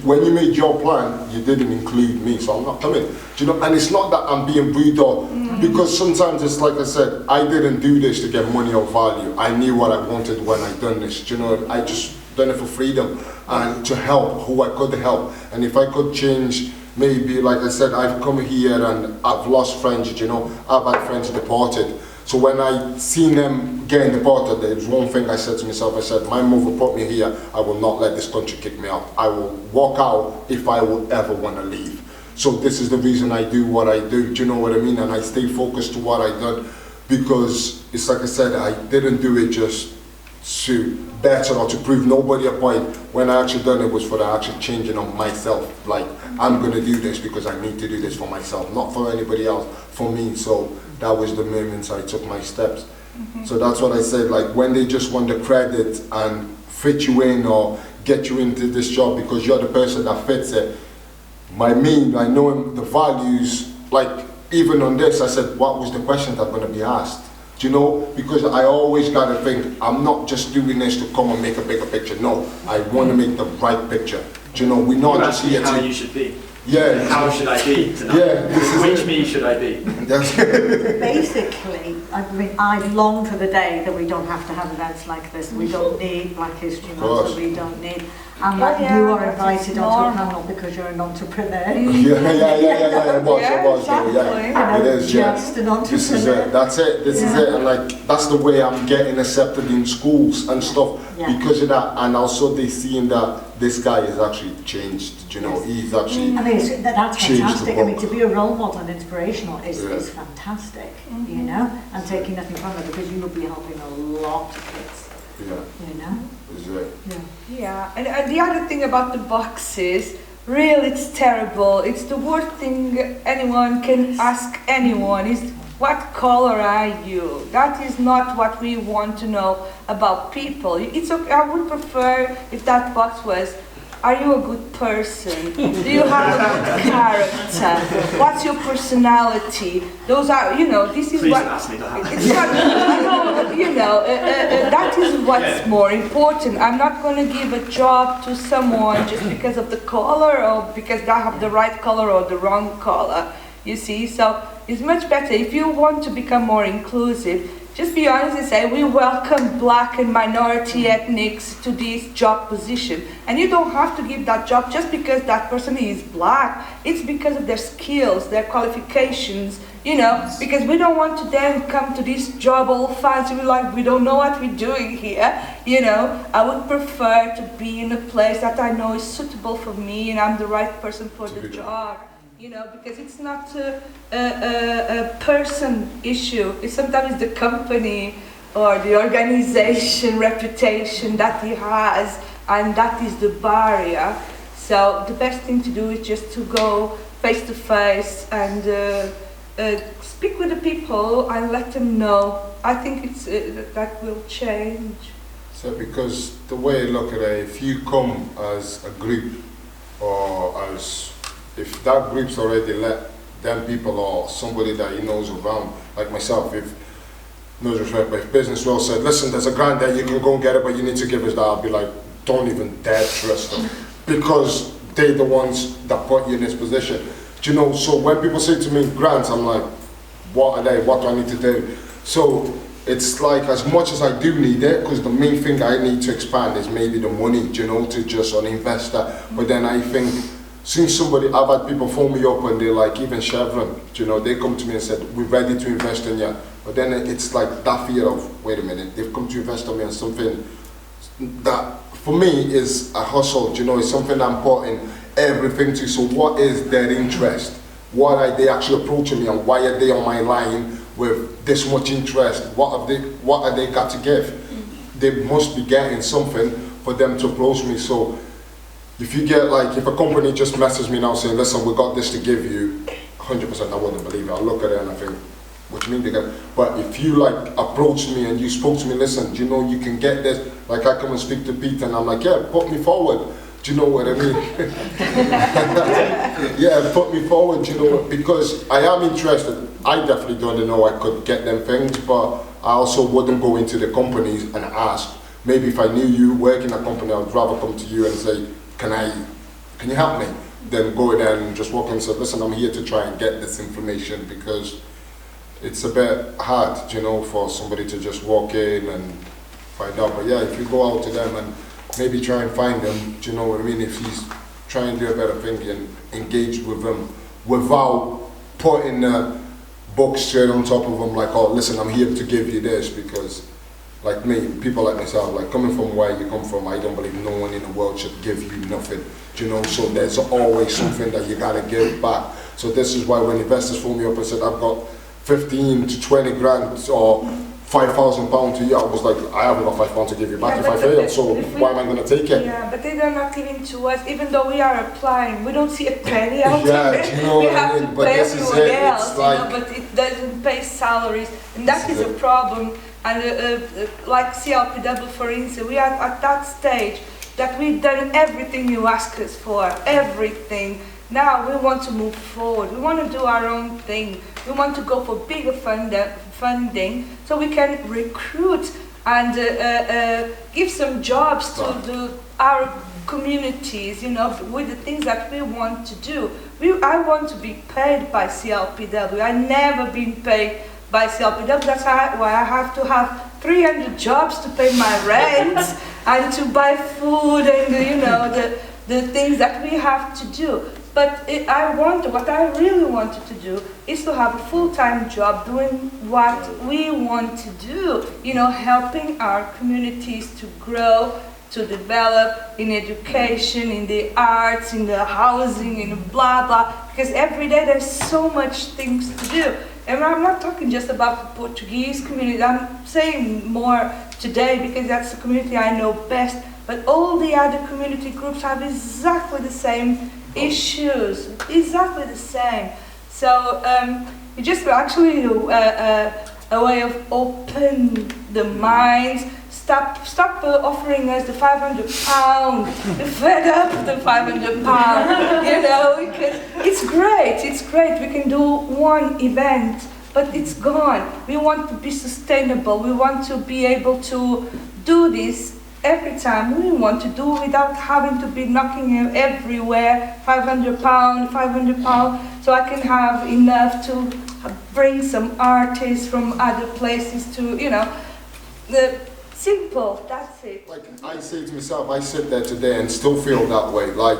Speaker 5: when you made your plan, you didn't include me, so I'm not coming. Do you know? And it's not that I'm being rude or, because sometimes it's like I said, I didn't do this to get money or value. I knew what I wanted when I done this. Do you know? I just done it for freedom and to help who I could help. And if I could change, maybe like I said, I've come here and I've lost friends. You know, I've had friends deported. So when I seen them getting deported, there's one thing I said to myself, I said, my mother put me here, I will not let this country kick me out. I will walk out if I would ever want to leave. So this is the reason I do what I do, do you know what I mean? And I stay focused to what I done, because it's like I said, I didn't do it just to better or to prove nobody a point. When I actually done it was for the actual changing of myself. Like, I'm going to do this because I need to do this for myself, not for anybody else, for me. So that was the moments I took my steps. So that's what I said, like when they just want the credit and fit you in or get you into this job because you're the person that fits it. I know the values, like even on this, I said, what was the question that's going to be asked? Do you know? Because I always got to think, I'm not just doing this to come and make a bigger picture. No, I want to make the right picture. Do you know? We're not just here
Speaker 1: how
Speaker 5: to...
Speaker 1: you should be.
Speaker 5: Yeah.
Speaker 1: How should I be tonight?
Speaker 5: Yeah.
Speaker 1: Which me should I be?
Speaker 3: Basically, I mean, I long for the day that we don't have to have events like this. We don't need Black History Month, we don't need... And that you are invited onto a panel because you're an entrepreneur.
Speaker 5: It was,
Speaker 3: exactly.
Speaker 5: It is,
Speaker 3: just an entrepreneur.
Speaker 5: This is it, that's it, this is it, and like, that's the way I'm getting accepted in schools and stuff because of that, and also they seeing that this guy is actually changed, you know, he's actually
Speaker 3: I mean, that's
Speaker 5: changed
Speaker 3: fantastic.
Speaker 5: the
Speaker 3: I mean, to be a role model and inspirational is fantastic, you know, and taking nothing from it because you will be helping a lot of kids, you know.
Speaker 5: Is it?
Speaker 4: Yeah, and the other thing about the boxes, really it's terrible. It's the worst thing anyone can ask anyone is, what color are you? That is not what we want to know about people. It's okay, I would prefer if that box was, are you a good person? Do you have a good character? What's your personality? Those are, you know, this is
Speaker 1: Please
Speaker 4: what...
Speaker 1: don't ask me that.
Speaker 4: It's not, you know, that is what's more important. I'm not going to give a job to someone just because of the color or because they have the right color or the wrong color, you see? So it's much better if you want to become more inclusive. Just be honest and say, we welcome black and minority ethnics to this job position. And you don't have to give that job just because that person is black. It's because of their skills, their qualifications, you know, because we don't want to then come to this job all fancy, we're like, we don't know what we're doing here, you know. I would prefer to be in a place that I know is suitable for me and I'm the right person for the job. You know, because it's not a person issue. It's sometimes the company or the organization reputation that he has, and that is the barrier. So the best thing to do is just to go face to face and speak with the people and let them know. I think it's that will change.
Speaker 5: So because the way I look at it, if you come as a group or as if that group's already let them people or somebody that he knows around, like myself, if no respect, but if business well said, listen, there's a grant there, you can go and get it, but you need to give us that, I'll be like, don't even dare trust them, because they're the ones that put you in this position. Do you know, so when people say to me, grants, I'm like, what are they, what do I need to do? So it's like, as much as I do need it, because the main thing I need to expand is maybe the money, do you know, to just an investor, but then I think, since somebody, I've had people phone me up and they're like, even Chevron, you know, they come to me and said, we're ready to invest in you. But then it's like that fear of, wait a minute, they've come to invest in me on something that, for me, is a hustle, you know, it's something I'm putting everything to. So what is their interest? What are they actually approaching me and why are they on my line with this much interest? What have they got to give? They must be getting something for them to approach me. So if you get like, if a company just messages me now saying, listen, we got this to give you, 100% I wouldn't believe it. I'll look at it and I think, what do you mean they get? But if you like approached me and you spoke to me, listen, do you know you can get this? Like I come and speak to Peter and I'm like, yeah, put me forward. Do you know what I mean? Yeah, put me forward, you know, because I am interested. I definitely don't know I could get them things, but I also wouldn't go into the companies and ask. Maybe if I knew you work in a company, I would rather come to you and say, can I can you help me? Then go there and just walk in and say, listen, I'm here to try and get this information, because it's a bit hard, you know, for somebody to just walk in and find out. But yeah, if you go out to them and maybe try and find them, do you know what I mean? If he's trying to do a better thing and engage with them without putting the book straight on top of them, like, oh, listen, I'm here to give you this, because like me, people like myself, like coming from where you come from, I don't believe no one in the world should give you nothing, do you know? So there's always something that you gotta give back. So this is why when investors phone me up and said, I've got 15 to 20 grand or £5,000 to you, I was like, I haven't got £5 to give you back if I fail, so why am I going to take it?
Speaker 4: Yeah, but they're not giving to us, even though we are applying. We don't see a penny out of it.
Speaker 5: You know
Speaker 4: we
Speaker 5: what
Speaker 4: have
Speaker 5: I mean?
Speaker 4: to
Speaker 5: But
Speaker 4: pay
Speaker 5: this is
Speaker 4: everyone
Speaker 5: it.
Speaker 4: else,
Speaker 5: It's like,
Speaker 4: but it doesn't pay salaries, and that is a problem. And like CLPW, for instance, we are at that stage that we've done everything you ask us for, everything. Now we want to move forward. We want to do our own thing. We want to go for bigger funding so we can recruit and give some jobs to our communities, you know, with the things that we want to do. I want to be paid by CLPW. I've never been paid by CLPW. That's why I have to have 300 jobs to pay my rent and to buy food and, you know, the things that we have to do. But what I really wanted to do is to have a full-time job doing what we want to do, you know, helping our communities to grow, to develop in education, in the arts, in the housing, in blah, blah, because every day there's so much things to do. And I'm not talking just about the Portuguese community, I'm saying more today because that's the community I know best, but all the other community groups have exactly the same issues, exactly the same. So it's just actually a way of open the minds. Stop offering us the £500, fed up the £500, you know, because it's great, we can do one event, but it's gone. We want to be sustainable, we want to be able to do this every time. We want to do without having to be knocking everywhere, £500, so I can have enough to bring some artists from other places to, you know, simple, that's it.
Speaker 5: Like I say to myself, I sit there today and still feel that way. Like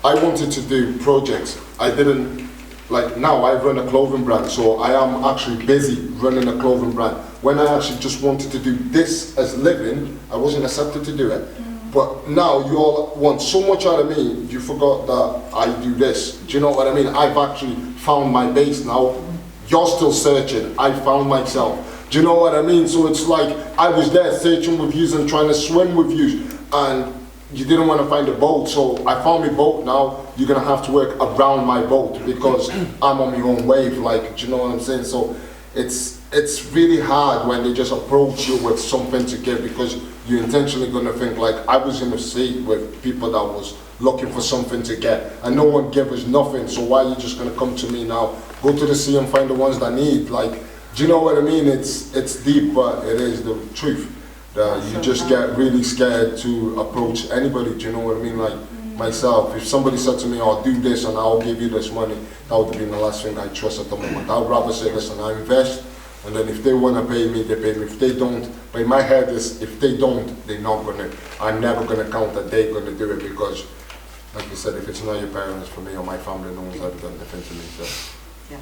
Speaker 5: I wanted to do projects. I didn't, like now I run a clothing brand, so I am actually busy running a clothing brand. When I actually just wanted to do this as living, I wasn't accepted to do it. But now you all want so much out of me, you forgot that I do this. Do you know what I mean? I've actually found my base now. You're still searching. I found myself. Do you know what I mean? So it's like I was there searching with you and trying to swim with you, and you didn't want to find a boat. So I found my boat now. You're gonna have to work around my boat because I'm on my own wave. Like, do you know what I'm saying? So it's really hard when they just approach you with something to give, because you're intentionally gonna think like I was in a seat with people that was looking for something to get, and no one gave us nothing. So why are you just gonna come to me now? Go to the sea and find the ones that need. Like, do you know what I mean? It's deep, but it is the truth. You just get really scared to approach anybody. Do you know what I mean? Like myself, if somebody said to me, "I'll do this and I'll give you this money," that would have been the last thing I trust at the moment. I'd rather say, "Listen, I invest, and then if they want to pay me, they pay me. If they don't," but in my head is, if they don't, they're not gonna. I'm never gonna count that they're gonna do it, because, like you said, if it's not your parents, for me or my family, no one's ever done anything to me. So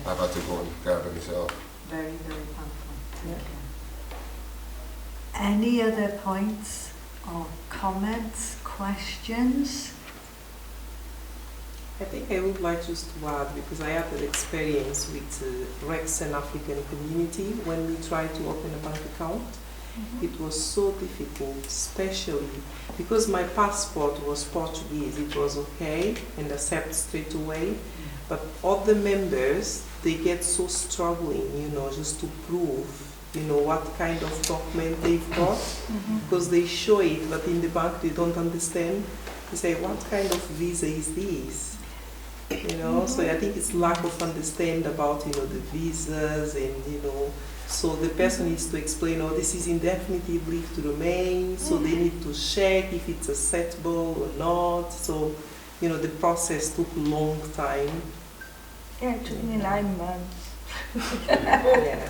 Speaker 5: I've had to go and grab it myself.
Speaker 3: Very, very helpful. Thank you. Any other points or comments, questions?
Speaker 6: I think I would like just to add, because I had an experience with Wrexham African community when we tried to open a bank account. It was so difficult, especially because my passport was Portuguese. It was okay and accept straight away, but other members, they get so struggling, you know, just to prove, you know, what kind of document they've got, because they show it, but in the bank they don't understand. They say, what kind of visa is this? You know, so I think it's lack of understanding about, you know, the visas, and, you know, so the person needs to explain, oh, this is indefinite leave to remain, so they need to check if it's acceptable or not. So you know, the process took a long time.
Speaker 4: Yeah, it took me 9 months.
Speaker 6: Yeah.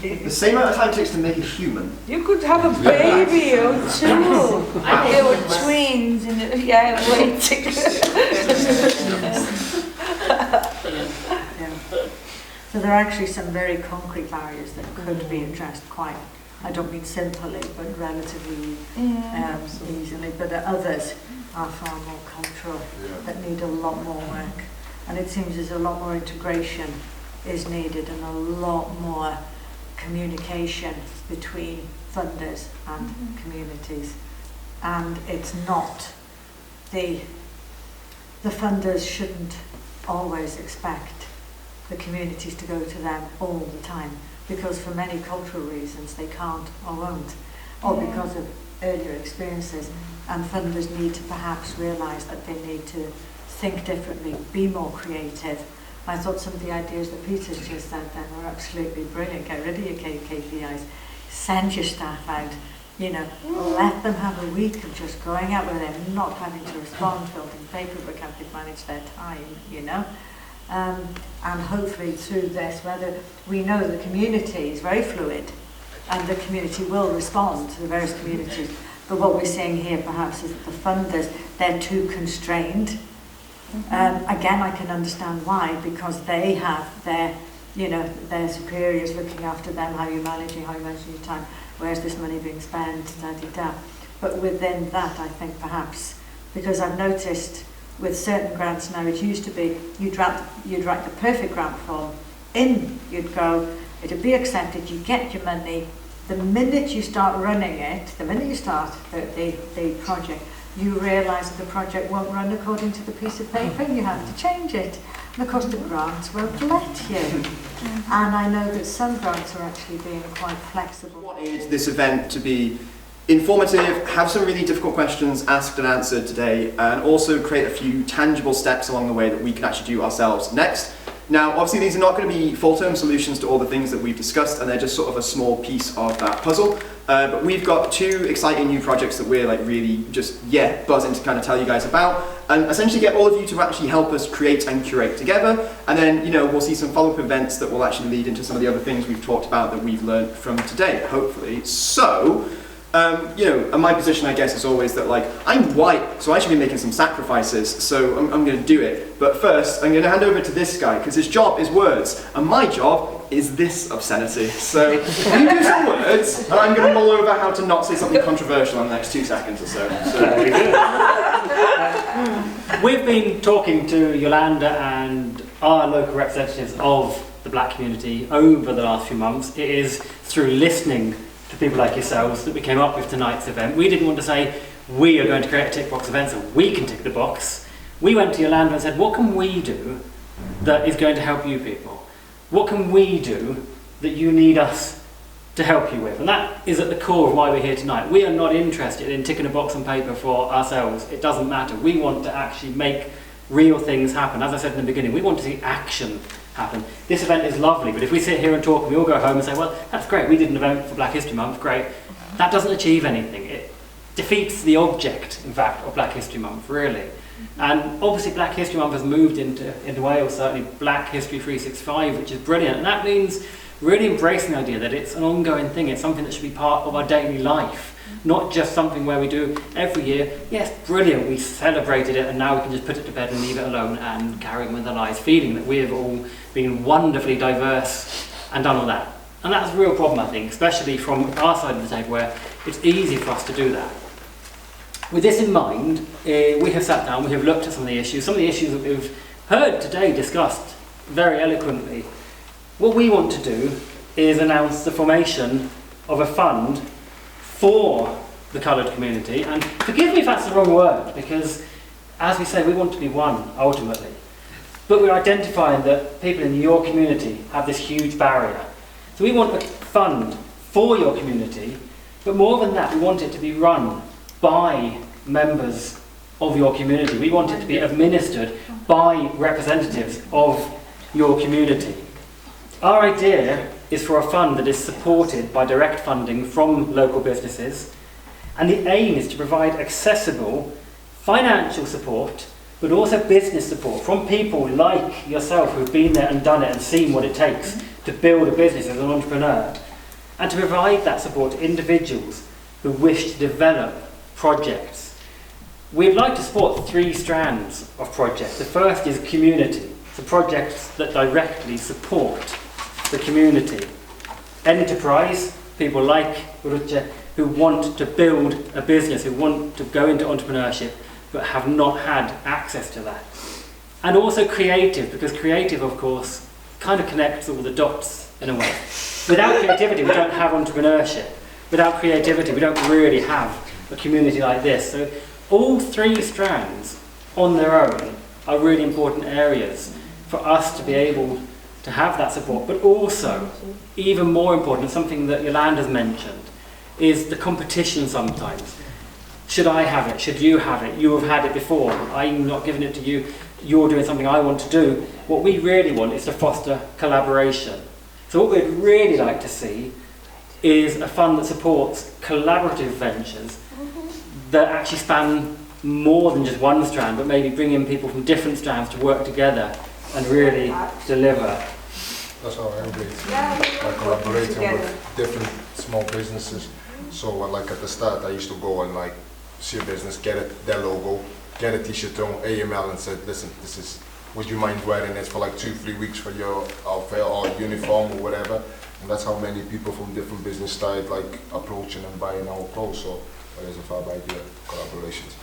Speaker 1: The same amount of time it takes to make a human.
Speaker 4: You could have a baby or two. They were twins, and yeah, waiting.
Speaker 3: So there are actually some very concrete barriers that could be addressed quite, I don't mean simply, but relatively easily. But others are far more cultural, that need a lot more work. And it seems there's a lot more integration is needed and a lot more communication between funders and communities. And it's not, the funders shouldn't always expect the communities to go to them all the time, because for many cultural reasons they can't or won't, or because of earlier experiences. And funders need to perhaps realise that they need to think differently, be more creative. I thought some of the ideas that Peter's just said then were absolutely brilliant. Get rid of your KPIs, send your staff out, you know, let them have a week of just going out where they're not having to respond, filling paperwork, how they manage their time, you know. And hopefully through this, whether we know the community is very fluid and the community will respond to the various communities, but what we're seeing here perhaps is that the funders, they're too constrained. Again, I can understand why, because they have their, you know, their superiors looking after them, how you're managing your time, where's this money being spent, da-di-da. But within that, I think perhaps, because I've noticed with certain grants now, it used to be you'd write the perfect grant form in, you'd go, it'd be accepted, you get your money. The minute you start running it, the minute you start the project, you realise that the project won't run according to the piece of paper and you have to change it. And of course the grants won't let you. And I know that some grants are actually being quite flexible.
Speaker 1: We wanted this event to be informative, have some really difficult questions asked and answered today, and also create a few tangible steps along the way that we can actually do ourselves next. Now, obviously these are not going to be full-term solutions to all the things that we've discussed, and they're just sort of a small piece of that puzzle. But we've got 2 exciting new projects that we're like really just, buzzing to kind of tell you guys about, and essentially get all of you to actually help us create and curate together. And then, you know, we'll see some follow-up events that will actually lead into some of the other things we've talked about that we've learned from today, hopefully. So, you know, and my position, I guess, is always that, like, I'm white, so I should be making some sacrifices, so I'm going to do it. But first, I'm going to hand over to this guy, because his job is words, and my job is this obscenity. So, you do some words, and I'm going to mull over how to not say something controversial in the next 2 seconds or so.
Speaker 2: Very good. We've been talking to Yolanda and our local representatives of the black community over the last few months. It is through listening to people like yourselves that we came up with tonight's event. We didn't want to say we are going to create a tick box event so we can tick the box. We went to Yolanda and said, what can we do that is going to help you people? What can we do that you need us to help you with? And that is at the core of why we're here tonight. We are not interested in ticking a box on paper for ourselves. It doesn't matter. We want to actually make real things happen. As I said in the beginning, we want to see action happen. This event is lovely, but if we sit here and talk and we all go home and say, well, that's great, we did an event for Black History Month, great, that doesn't achieve anything. It defeats the object, in fact, of Black History Month, really. And obviously Black History Month has moved into Wales, certainly Black History 365, which is brilliant, and that means really embracing the idea that it's an ongoing thing, it's something that should be part of our daily life, not just something where we do every year. Yes, brilliant, we celebrated it and now we can just put it to bed and leave it alone and carry on with our lives, feeling that we have all been wonderfully diverse and done all that. And that's a real problem, I think, especially from our side of the table where it's easy for us to do that. With this in mind, we have sat down, we have looked at some of the issues that we've heard today discussed very eloquently. What we want to do is announce the formation of a fund for the coloured community, and forgive me if that's the wrong word, because as we say, we want to be one ultimately, but we're identifying that people in your community have this huge barrier. So we want a fund for your community, but more than that, we want it to be run by members of your community. We want it to be administered by representatives of your community. Our idea is for a fund that is supported by direct funding from local businesses, and the aim is to provide accessible financial support but also business support from people like yourself who've been there and done it and seen what it takes to build a business as an entrepreneur, and to provide that support to individuals who wish to develop projects. We'd like to support 3 strands of projects. The first is community, so projects that directly support the community. Enterprise, people like Uruche who want to build a business, who want to go into entrepreneurship but have not had access to that. And also creative, because creative, of course, kind of connects all the dots in a way. Without creativity, we don't have entrepreneurship. Without creativity, we don't really have a community like this. So all 3 strands on their own are really important areas for us to be able to have that support, but also, even more important, something that Yolanda's mentioned, is the competition sometimes. Should I have it? Should you have it? You have had it before. I'm not giving it to you. You're doing something I want to do. What we really want is to foster collaboration. So what we'd really like to see is a fund that supports collaborative ventures that actually span more than just one strand, but maybe bring in people from different strands to work together and really deliver.
Speaker 5: That's how I agree. Like collaborating with different small businesses. So like at the start I used to go and like see a business, get it, their logo, get a t-shirt on AML and said, listen, this is, would you mind wearing this for like 2-3 weeks for your outfit or uniform or whatever? And that's how many people from different business started like approaching and buying our clothes. So that is a fab idea, collaborations.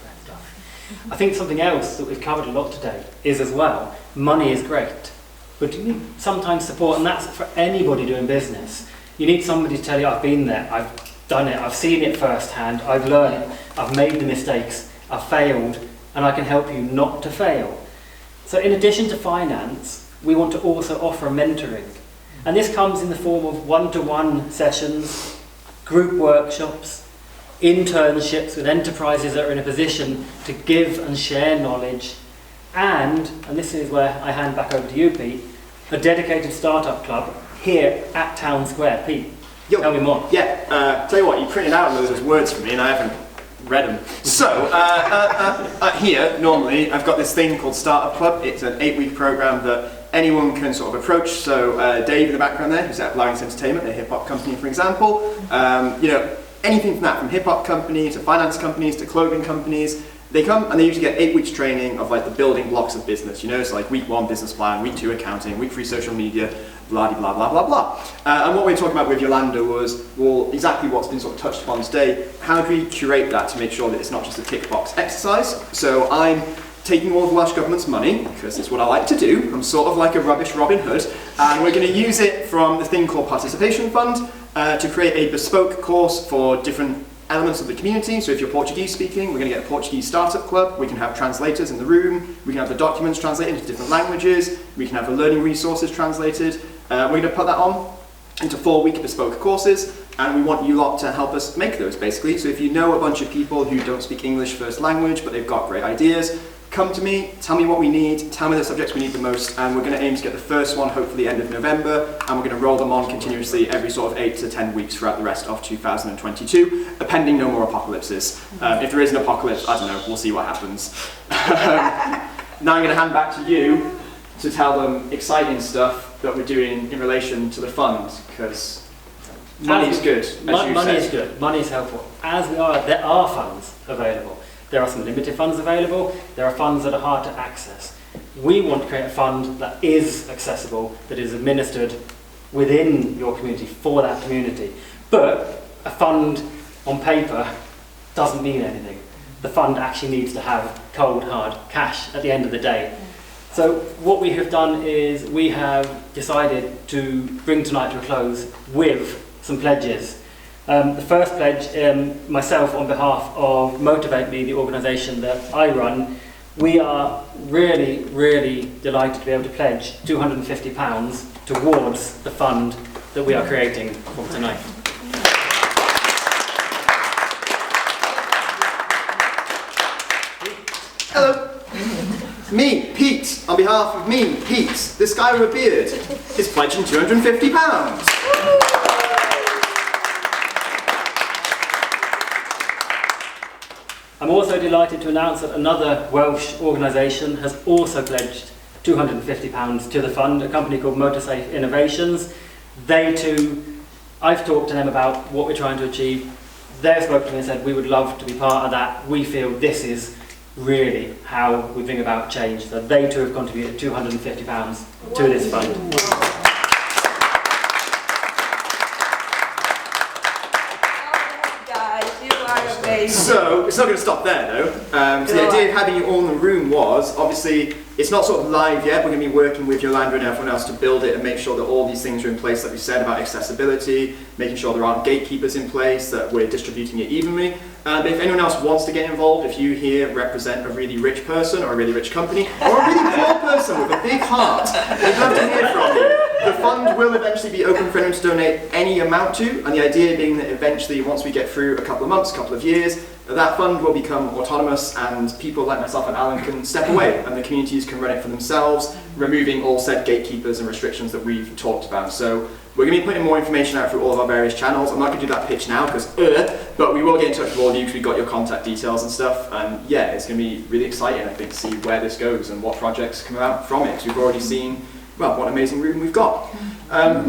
Speaker 2: I think something else that we've covered a lot today is as well, money is great, but you need sometimes support, and that's for anybody doing business. You need somebody to tell you, I've been there, I've done it, I've seen it firsthand, I've learned, I've made the mistakes, I've failed, and I can help you not to fail. So in addition to finance, we want to also offer mentoring. And this comes in the form of one-to-one sessions, group workshops, internships with enterprises that are in a position to give and share knowledge, and this is where I hand back over to you, Pete, a dedicated startup club here at Town Square. Pete, tell me more.
Speaker 1: Yeah, tell you what, you printed out those words for me and I haven't read them. So, here, normally, I've got this thing called Startup Club. It's an 8-week program that anyone can sort of approach. So, Dave in the background there, who's at Larry's Entertainment, a hip-hop company, for example. You know, anything from that, from hip-hop companies to finance companies to clothing companies, they come and they usually get 8 weeks training of like the building blocks of business, you know, so like week 1 business plan, week 2 accounting, week 3 social media, blah blah blah blah blah. And what we were talking about with Yolanda was, well, exactly what's been sort of touched upon today. How do we curate that to make sure that it's not just a tick box exercise? So I'm taking all of the Welsh Government's money, because it's what I like to do. I'm sort of like a rubbish Robin Hood, and we're going to use it from the thing called Participation Fund to create a bespoke course for different elements of the community. So if you're Portuguese speaking, we're going to get a Portuguese startup club. We can have translators in the room. We can have the documents translated into different languages. We can have the learning resources translated. We're going to put that on into 4-week bespoke courses, and we want you lot to help us make those basically. So if you know a bunch of people who don't speak English first language, but they've got great ideas, come to me, tell me what we need, tell me the subjects we need the most, and we're going to aim to get the first one hopefully end of November, and we're going to roll them on continuously every sort of 8 to 10 weeks throughout the rest of 2022, pending no more apocalypses. If there is an apocalypse, I don't know, we'll see what happens. Now I'm going to hand back to you to tell them exciting stuff that we're doing in relation to the fund, because money is good, as you
Speaker 2: money
Speaker 1: said.
Speaker 2: is good, money is helpful. As we are, there are funds available. There are some limited funds available, there are funds that are hard to access. We want to create a fund that is accessible, that is administered within your community for that community. But a fund on paper doesn't mean anything. The fund actually needs to have cold, hard cash at the end of the day. So what we have done is we have decided to bring tonight to a close with some pledges. The first pledge, myself on behalf of Motivate Me, the organisation that I run, we are really, really delighted to be able to pledge £250 towards the fund that we are creating from tonight.
Speaker 1: Hello. Me, Pete, on behalf of me, Pete, this guy with a beard, is pledging £250.
Speaker 2: I'm also delighted to announce that another Welsh organisation has also pledged £250 to the fund, a company called Motorsafe Innovations. They too, I've talked to them about what we're trying to achieve. They've spoken to me and said, we would love to be part of that. We feel this is really how we bring about change. So they too have contributed £250 to this fund.
Speaker 1: So, it's not going to stop there though. So the idea of having you all in the room was, obviously, it's not sort of live yet. We're going to be working with Yolanda and everyone else to build it and make sure that all these things are in place that we said about accessibility, making sure there aren't gatekeepers in place, that we're distributing it evenly. But if anyone else wants to get involved, if you here represent a really rich person or a really rich company, or a really poor person with a big heart, we'd love to hear from you. The fund will eventually be open for anyone to donate any amount to, and the idea being that eventually, once we get through a couple of months, a couple of years, that fund will become autonomous and people like myself and Alan can step away and the communities can run it for themselves, removing all said gatekeepers and restrictions that we've talked about. So we're going to be putting more information out through all of our various channels. I'm not going to do that pitch now because, but we will get in touch with all of you because we've got your contact details and stuff. And yeah, it's going to be really exciting, I think, to see where this goes and what projects come out from it. Because we've already seen, well, what an amazing room we've got.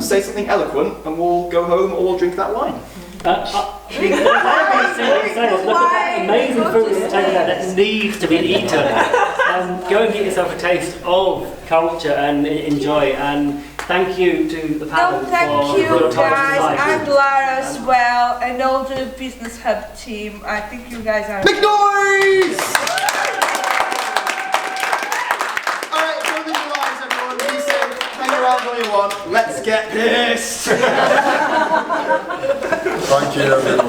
Speaker 1: Say something eloquent and we'll go home or we'll drink that wine.
Speaker 2: Look at that amazing food that's taken there that needs to be eaten. Go and get yourself a taste of culture and enjoy. And thank you to the panel
Speaker 4: Thank
Speaker 2: for
Speaker 4: you
Speaker 2: your time
Speaker 4: guys.
Speaker 2: tonight.
Speaker 4: I'm Lara as well, and all the Business Hub team. I think you guys are.
Speaker 1: Make noise! Alright, go visualize everyone. Be safe. Hang around all you want. Let's get pissed!
Speaker 5: Thank you, everyone.